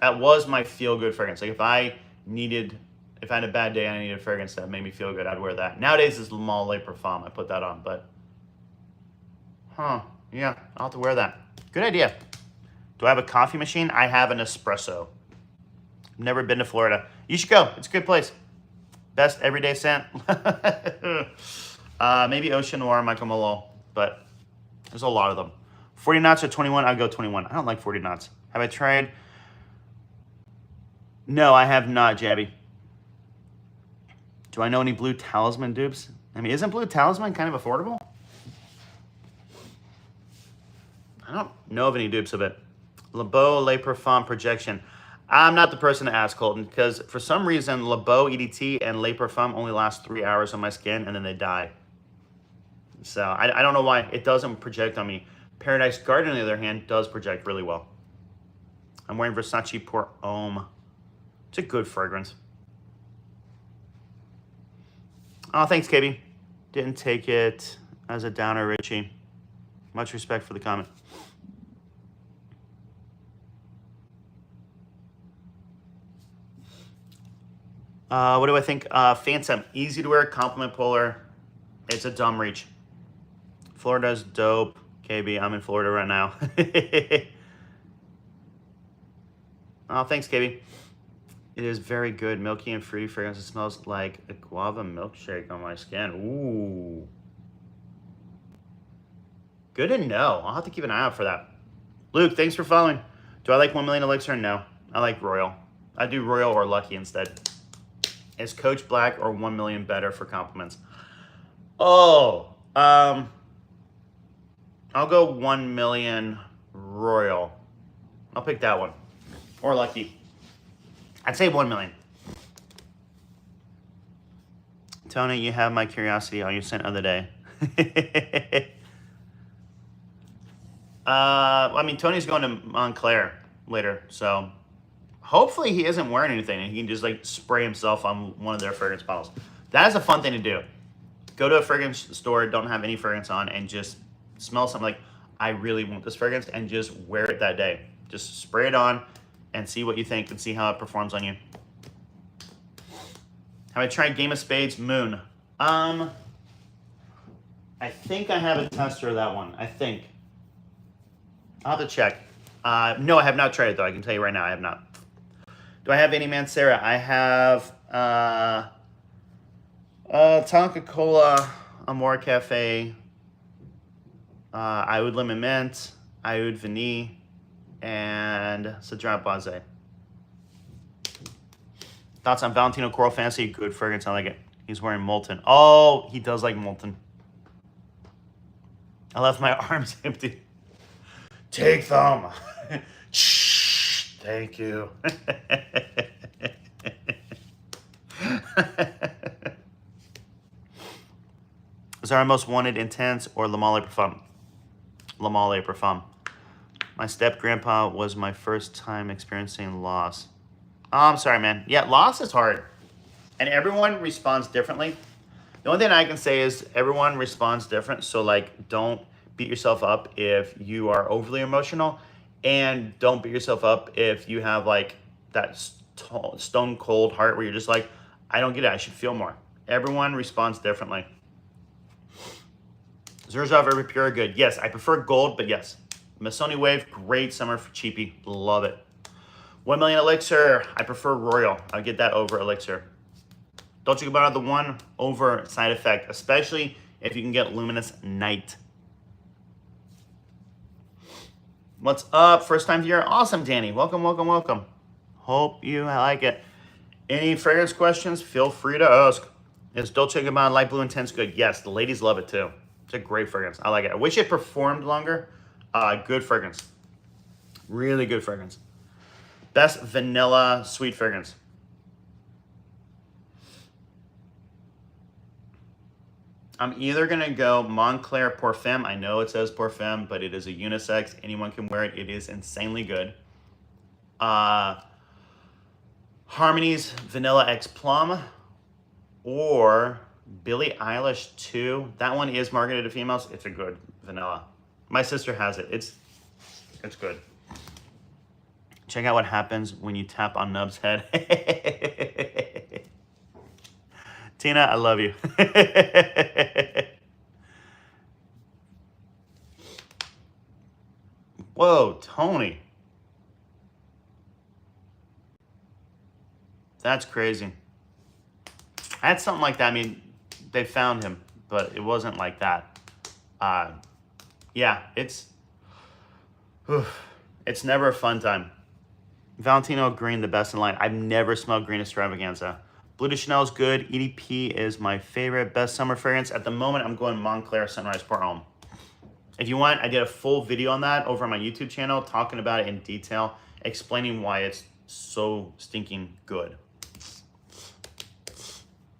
That was my feel-good fragrance. Like if I had a bad day and I needed a fragrance that made me feel good, I'd wear that. Nowadays, it's Le Male Le Parfum. I put that on, but... Yeah, I'll have to wear that. Good idea. Do I have a coffee machine? I have an espresso. Never been to Florida. You should go. It's a good place. Best everyday scent? Maybe Ocean Noir, Michael Malone, but there's a lot of them. 40 knots or 21? I'll go 21. I don't like 40 knots. Have I tried? No, I have not, Jabby. Do I know any Blue Talisman dupes? I mean, isn't Blue Talisman kind of affordable? I don't know of any dupes of it. Le Beau Le Parfum Projection. I'm not the person to ask, Colton, because for some reason, Le Beau EDT and Le Parfum only last 3 hours on my skin, and then they die. So I don't know why. It doesn't project on me. Paradise Garden, on the other hand, does project really well. I'm wearing Versace Pour Homme. It's a good fragrance. Oh, thanks, KB. Didn't take it as a downer, Richie. Much respect for the comment. What do I think? Phantom, easy to wear, compliment puller. It's a dumb reach. Florida's dope. KB, I'm in Florida right now. Oh, thanks, KB. It is very good, milky and fruity fragrance. It smells like a guava milkshake on my skin. Ooh. Good to know. I'll have to keep an eye out for that. Luke, thanks for following. Do I like 1 million elixir? No. I like Royal. I do Royal or Lucky instead. Is Coach Black or 1 million better for compliments? Oh, I'll go 1 million Royal. I'll pick that one. Or Lucky. I'd say 1 million. Tony, you have my curiosity on your scent of the day. I mean, Tony's going to Montclair later, so hopefully he isn't wearing anything and he can just like spray himself on one of their fragrance bottles. That is a fun thing to do. Go to a fragrance store, don't have any fragrance on, and just smell something like, I really want this fragrance, and just wear it that day. Just spray it on and see what you think and see how it performs on you. Have I tried Game of Spades Moon? I think I have a tester of that one. I think. I'll have to check. No, I have not tried it, though. I can tell you right now, I have not. Do I have any Mancera? I have Tonka Cola, Amore Cafe, Oud Lemon Mint, Oud Vanille, and Cedrat Basé. Thoughts on Valentino Coral Fantasy? Good fragrance. I like it. He's wearing Molten. Oh, he does like Molten. I left my arms empty. Take them. Thank you. Zara Most Wanted Intense or Le Male Parfum? Le Male Parfum. My step-grandpa was my first time experiencing loss. Oh, I'm sorry, man. Yeah, loss is hard. And everyone responds differently. The only thing I can say is everyone responds different. So, like, don't beat yourself up if you are overly emotional. And don't beat yourself up if you have, like, that stone cold heart where you're just like, I don't get it. I should feel more. Everyone responds differently. Zerzov Urban Pure, good. Yes, I prefer gold, but yes. Missoni Wave, great summer for cheapy. Love it. 1 million Elixir, I prefer Royal. I'll get that over Elixir. Dolce & Gabbana, the one over Side Effect, especially if you can get Luminous Night. What's up? First time here? Awesome, Danny. Welcome, welcome, welcome. Hope you like it. Any fragrance questions? Feel free to ask. Is Dolce & Gabbana Light Blue Intense good? Yes, the ladies love it too. It's a great fragrance. I like it. I wish it performed longer. Good fragrance. Really good fragrance. Best vanilla sweet fragrance. I'm either going to go Montclair Parfum. I know it says Parfum, but it is a unisex. Anyone can wear it. It is insanely good. Harmony's Vanilla X Plum or Billie Eilish 2. That one is marketed to females. It's a good vanilla. My sister has it. It's good. Check out what happens when you tap on Nub's head. Tina, I love you. Whoa, Tony. That's crazy. I had something like that. I mean, they found him, but it wasn't like that. Yeah, it's never a fun time. Valentino Green, the best in line. I've never smelled Green Extravaganza. Bleu de Chanel is good. EDP is my favorite. Best summer fragrance. At the moment, I'm going Montclair Sunrise Pour Homme. If you want, I did a full video on that over on my YouTube channel, talking about it in detail, explaining why it's so stinking good.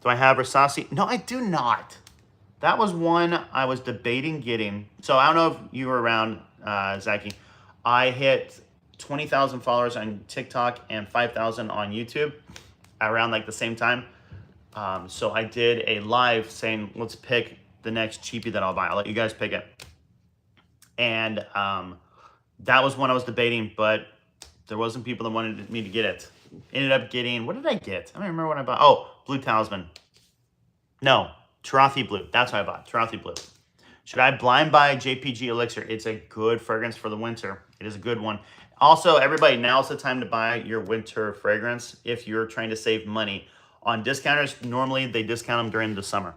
Do I have Versace? No, I do not. That was one I was debating getting. So I don't know if you were around, Zachy. I hit 20,000 followers on TikTok and 5,000 on YouTube around like the same time. So I did a live saying, let's pick the next cheapie that I'll buy. I'll let you guys pick it. And that was one I was debating, but there wasn't people that wanted me to get it. Ended up getting, what did I get? I don't remember what I bought. Oh, Blue Talisman. No, Tarothi Blue. That's what I bought, Tarothi Blue. Should I blind buy JPG Elixir? It's a good fragrance for the winter. It is a good one. Also, everybody, now's the time to buy your winter fragrance if you're trying to save money. On discounters, normally they discount them during the summer.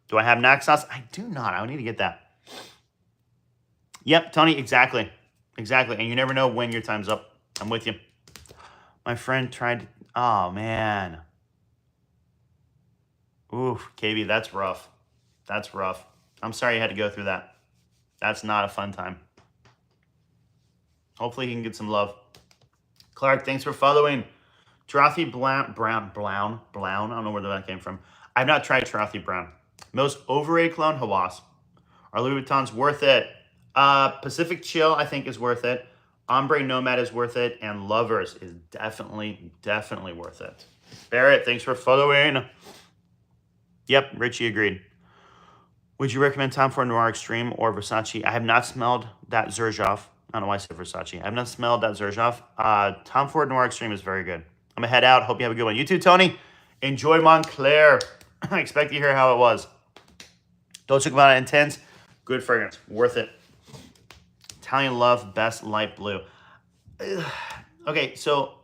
Do I have Naxos? I do not. I need to get that. Yep, Tony, exactly. Exactly. And you never know when your time's up. I'm with you. My friend tried, oh man. Oof, KB, that's rough. That's rough. I'm sorry you had to go through that. That's not a fun time. Hopefully he can get some love. Clark, thanks for following. Tarothi Brown. I don't know where that came from. I've not tried Tarothi Brown. Most overrated cologne, Hawas. Are Louis Vuitton's worth it? Pacific Chill, I think, is worth it. Ombre Nomad is worth it. And Lovers is definitely worth it. Barrett, thanks for following. Yep, Richie agreed. Would you recommend Tom Ford Noir Extreme or Versace? I have not smelled that Xerjoff. I don't know why I said Versace. I have not smelled that Xerjoff. Tom Ford Noir Extreme is very good. I'm going to head out. Hope you have a good one. You too, Tony. Enjoy Montclair. I expect to hear how it was. Dolce & Gabbana Intense. Good fragrance. Worth it. Italian Love Best Light Blue. Okay, so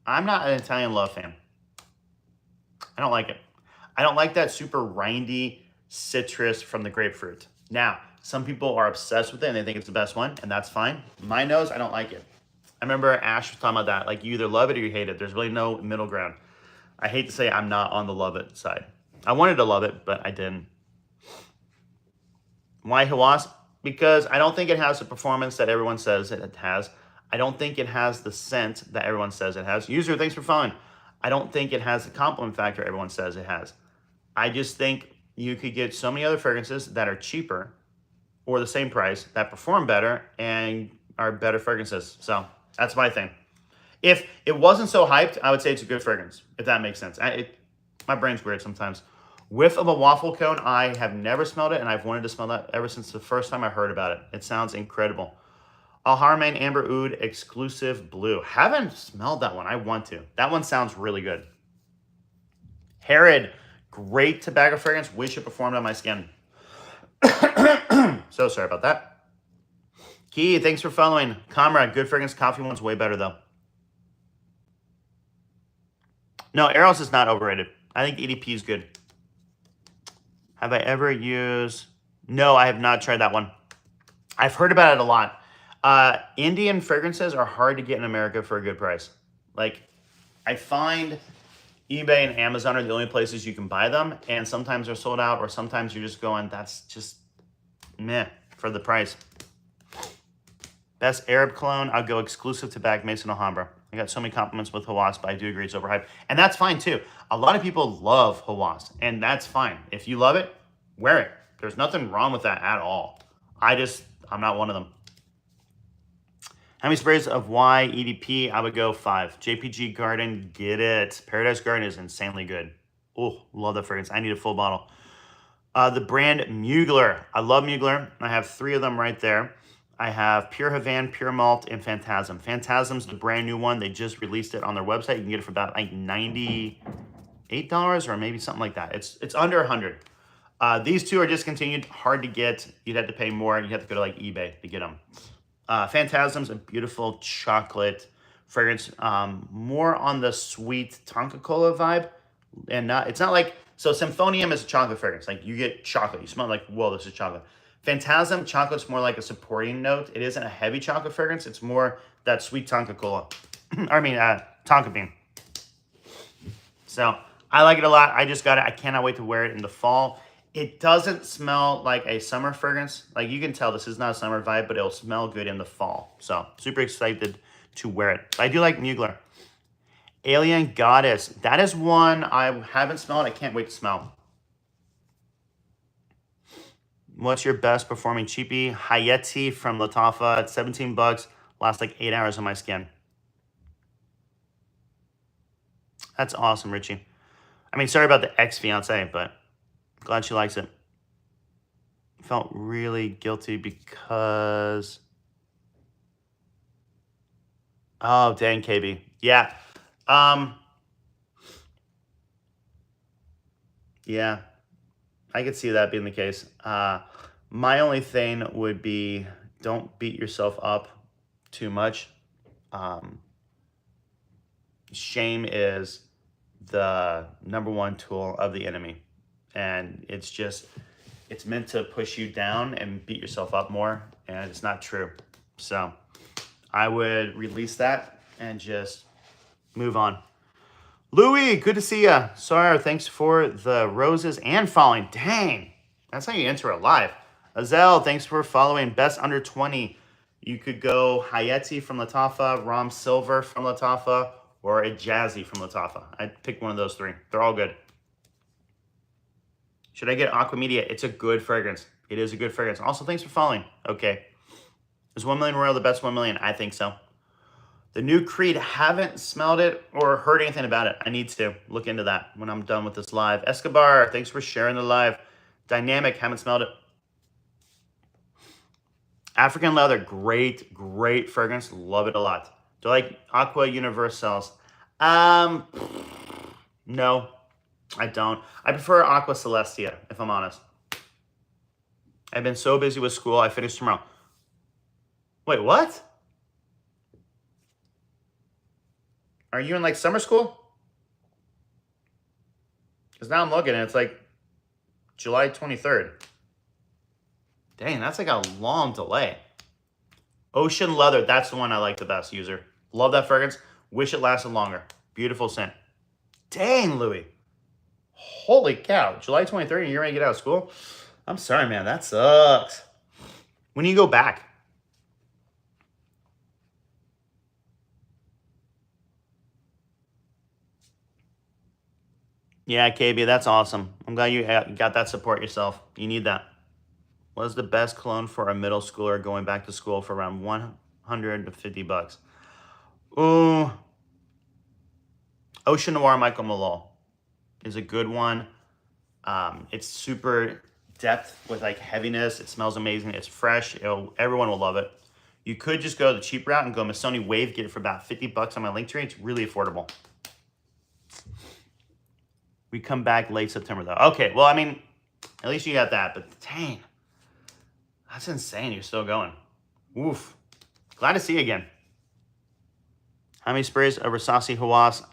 I'm not an Italian Love fan. I don't like it. I don't like that super rindy citrus from the grapefruit. Now, some people are obsessed with it and they think it's the best one, and that's fine. My nose, I don't like it. I remember Ash was talking about that. Like, you either love it or you hate it. There's really no middle ground. I hate to say I'm not on the love it side. I wanted to love it, but I didn't. Why Hawas? Because I don't think it has the performance that everyone says it has. I don't think it has the scent that everyone says it has. User, thanks for following. I don't think it has the compliment factor everyone says it has. I just think you could get so many other fragrances that are cheaper or the same price that perform better and are better fragrances. So that's my thing. If it wasn't so hyped, I would say it's a good fragrance, if that makes sense. My brain's weird sometimes. Whiff of a waffle cone, I have never smelled it, and I've wanted to smell that ever since the first time I heard about it. It sounds incredible. Al Haramain Amber Oud Exclusive Blue. Haven't smelled that one. I want to. That one sounds really good. Herod, great tobacco fragrance. Wish it performed on my skin. So sorry about that. Key, thanks for following. Comrade, good fragrance. Coffee one's way better, though. No, Eros is not overrated. I think EDP is good. Have I ever used... No, I have not tried that one. I've heard about it a lot. Indian fragrances are hard to get in America for a good price. Like, I find eBay and Amazon are the only places you can buy them, and sometimes they're sold out, or sometimes you're just going, that's just meh for the price. Best Arab cologne, I'll go exclusive to Back Mason Alhambra. I got so many compliments with Hawass, but I do agree it's overhyped. And that's fine too. A lot of people love Hawass, and that's fine. If you love it, wear it. There's nothing wrong with that at all. I'm not one of them. How many sprays of Y EDP? I would go 5. JPG Garden, get it. Paradise Garden is insanely good. Oh, love that fragrance. I need a full bottle. The brand Mugler. I love Mugler. I have 3 of them right there. I have Pure Havana, Pure Malt, and Phantasm. Phantasm's the brand new one. They just released it on their website. You can get it for about like $98 or maybe something like that. It's under 100. These 2 are discontinued, hard to get. You'd have to pay more. You'd have to go to like eBay to get them. Phantasm's a beautiful chocolate fragrance, more on the sweet Tonka Cola vibe, and it's not like, so Symphonium is a chocolate fragrance. Like, you get chocolate, you smell like, whoa, this is chocolate. Phantasm, chocolate's more like a supporting note. It isn't a heavy chocolate fragrance. It's more that sweet Tonka Cola. Tonka bean. So I like it a lot. I just got it. I cannot wait to wear it in the fall. It doesn't smell like a summer fragrance. Like, you can tell this is not a summer vibe, but it'll smell good in the fall. So super excited to wear it. I do like Mugler. Alien Goddess. That is one I haven't smelled. I can't wait to smell. What's your best performing cheapie? Hayeti from Latafa at 17 bucks. Lasts like 8 hours on my skin. That's awesome, Richie. I mean, sorry about the ex-fiance, but glad she likes it. Felt really guilty because... Oh, dang, KB. Yeah. Yeah. I could see that being the case. My only thing would be, don't beat yourself up too much. Shame is the #1 tool of the enemy. And it's meant to push you down and beat yourself up more. And it's not true. So I would release that and just move on. Louis, good to see ya. Sorry, thanks for the roses and following. Dang, that's how you enter a live. Azel, thanks for following. Best under 20. You could go Hayeti from Latafa, Ram Silver from Latafa, or a Jazzy from Latafa. I'd pick one of those 3. They're all good. Should I get Aqua Media? It's a good fragrance. It is a good fragrance. Also, thanks for following. Okay. Is 1 Million Royal the best 1 million? I think so. The new Creed, haven't smelled it or heard anything about it. I need to look into that when I'm done with this live. Escobar, thanks for sharing the live. Dynamic, haven't smelled it. African Leather, great, great fragrance. Love it a lot. Do I like Aqua Universals? No, I don't. I prefer Aqua Celestia, if I'm honest. I've been so busy with school, I finish tomorrow. Wait, what? Are you in like summer school? Because now I'm looking and it's like July 23rd. Dang, that's like a long delay. Ocean Leather, that's the one I like the best, user. Love that fragrance. Wish it lasted longer. Beautiful scent. Dang, Louis. Holy cow. July 23rd and you're ready to get out of school? I'm sorry, man. That sucks. When do you go back? Yeah, KB, that's awesome. I'm glad you got that support yourself. You need that. What is the best cologne for a middle schooler going back to school for around 150 bucks? Ooh, Ocean Noir Michael Malone is a good one. It's super depth with like heaviness. It smells amazing. It's fresh. Everyone will love it. You could just go the cheap route and go Missoni Wave, get it for about 50 bucks on my link tree. It's really affordable. We come back late September though. Okay, well, I mean, at least you got that, but dang, that's insane. You're still going. Oof. Glad to see you again. How many sprays of Rasasi Hawas?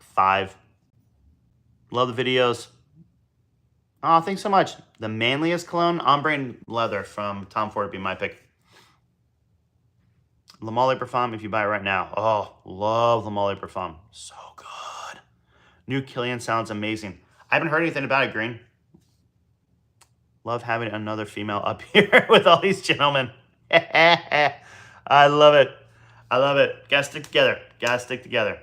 5. Love the videos. Oh, thanks so much. The manliest cologne, Ombre and Leather from Tom Ford would be my pick. Le Male Parfum, if you buy it right now. Oh, love Le Male Parfum. So good. New Killian sounds amazing. I haven't heard anything about it, Green. Love having another female up here with all these gentlemen. I love it. I love it. Gotta stick together. Gotta stick together.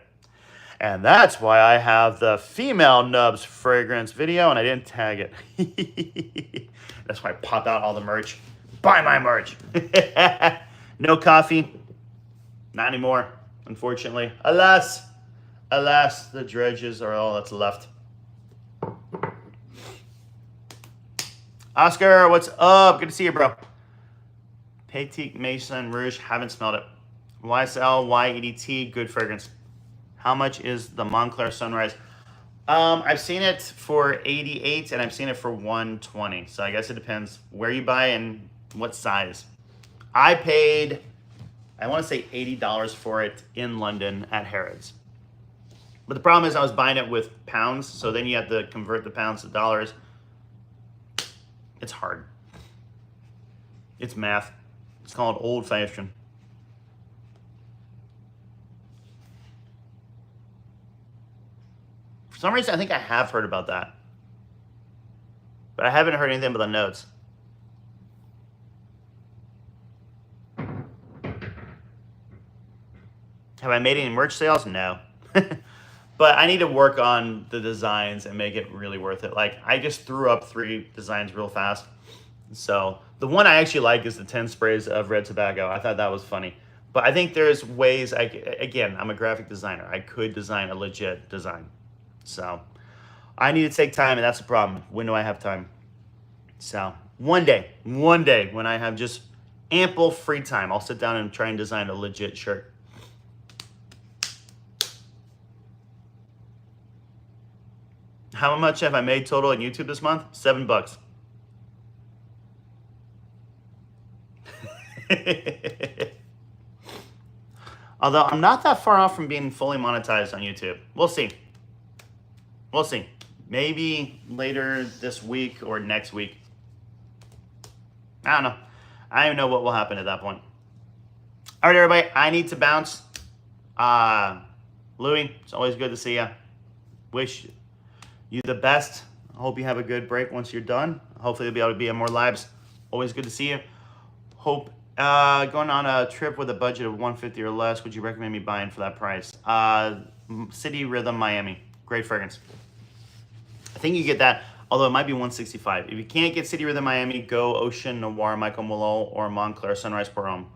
And that's why I have the female Nubs fragrance video and I didn't tag it. That's why I pop out all the merch. Buy my merch. No coffee. Not anymore, unfortunately. Alas, alas, the dredges are all that's left. Oscar, what's up? Good to see you, bro. Petit Maison Rouge, haven't smelled it. YSL YEDT, good fragrance. How much is the Montclair Sunrise? I've seen it for 88 and I've seen it for 120. So I guess it depends where you buy and what size. I paid, I want to say $80 for it in London at Harrods. But the problem is I was buying it with pounds, so then you have to convert the pounds to dollars. It's hard. It's math. It's called old-fashioned. For some reason, I think I have heard about that. But I haven't heard anything but the notes. Have I made any merch sales? No. But I need to work on the designs and make it really worth it. Like, I just threw up 3 designs real fast. So, the one I actually like is the 10 sprays of red tobacco. I thought that was funny. But I think there's ways, again, I'm a graphic designer. I could design a legit design. So, I need to take time, and that's the problem. When do I have time? So, one day when I have just ample free time, I'll sit down and try and design a legit shirt. How much have I made total on YouTube this month? $7. Although I'm not that far off from being fully monetized on YouTube. We'll see. We'll see. Maybe later this week or next week. I don't know. I don't even know what will happen at that point. All right, everybody. I need to bounce. Louis, it's always good to see you. Wish you the best. I hope you have a good break once you're done. Hopefully you'll be able to be on more lives. Always good to see you. Hope going on a trip with a budget of $150 or less, would you recommend me buying for that price? City Rhythm Miami. Great fragrance. I think you get that, although it might be $165. If you can't get City Rhythm Miami, go Ocean Noir Michael Malone or Montclair Sunrise Pour Homme.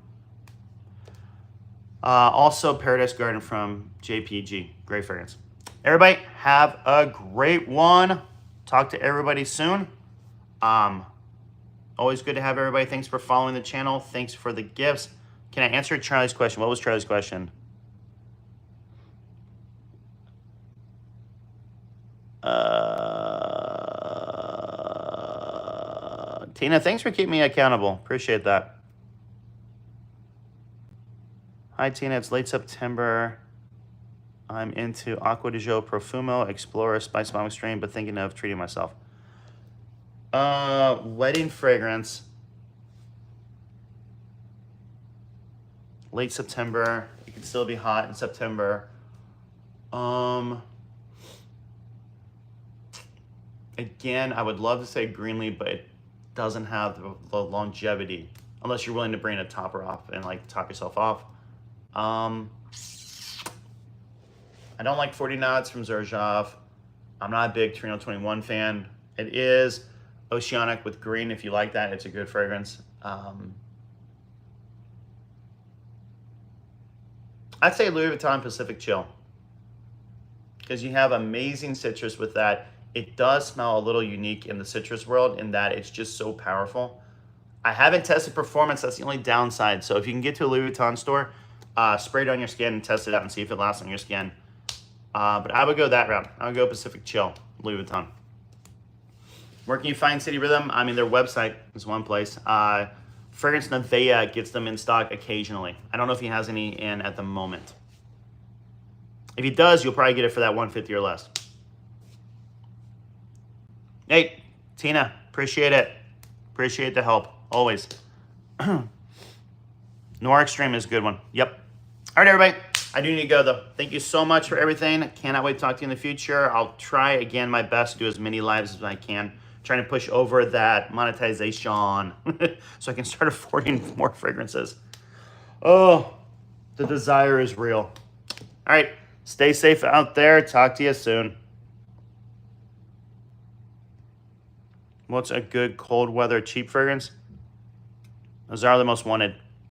Also Paradise Garden from JPG. Great fragrance. Everybody, have a great one. Talk to everybody soon. Always good to have everybody. Thanks for following the channel. Thanks for the gifts. Can I answer Charlie's question? What was Charlie's question? Tina, thanks for keeping me accountable. Appreciate that. Hi, Tina. It's late September. I'm into Acqua di Gio Profumo, Explorer, Spice Bomb Extreme, but thinking of treating myself. Wedding fragrance. Late September. It can still be hot in September. Again, I would love to say Greenleaf, but it doesn't have the longevity. Unless you're willing to bring a topper off and like top yourself off. I don't like 40 Knots from Xerjoff. I'm not a big Torino 21 fan. It is oceanic with green. If you like that, it's a good fragrance. I'd say Louis Vuitton Pacific Chill, because you have amazing citrus with that. It does smell a little unique in the citrus world in that it's just so powerful. I haven't tested performance. That's the only downside. So if you can get to a Louis Vuitton store, spray it on your skin and test it out and see if it lasts on your skin. But I would go that route. I would go Pacific Chill, Louis Vuitton. Where can you find City Rhythm? I mean, their website is one place. Fragrance Nevea gets them in stock occasionally. I don't know if he has any in at the moment. If he does, you'll probably get it for that $150 or less. Hey, Tina, appreciate it. Appreciate the help, always. Noir Extreme is a good one. Yep. All right, everybody. I do need to go, though. Thank you so much for everything. Cannot wait to talk to you in the future. I'll try, again, my best to do as many lives as I can. Trying to push over that monetization so I can start affording more fragrances. Oh, the desire is real. All right. Stay safe out there. Talk to you soon. What's a good cold weather cheap fragrance? Those are the most wanted.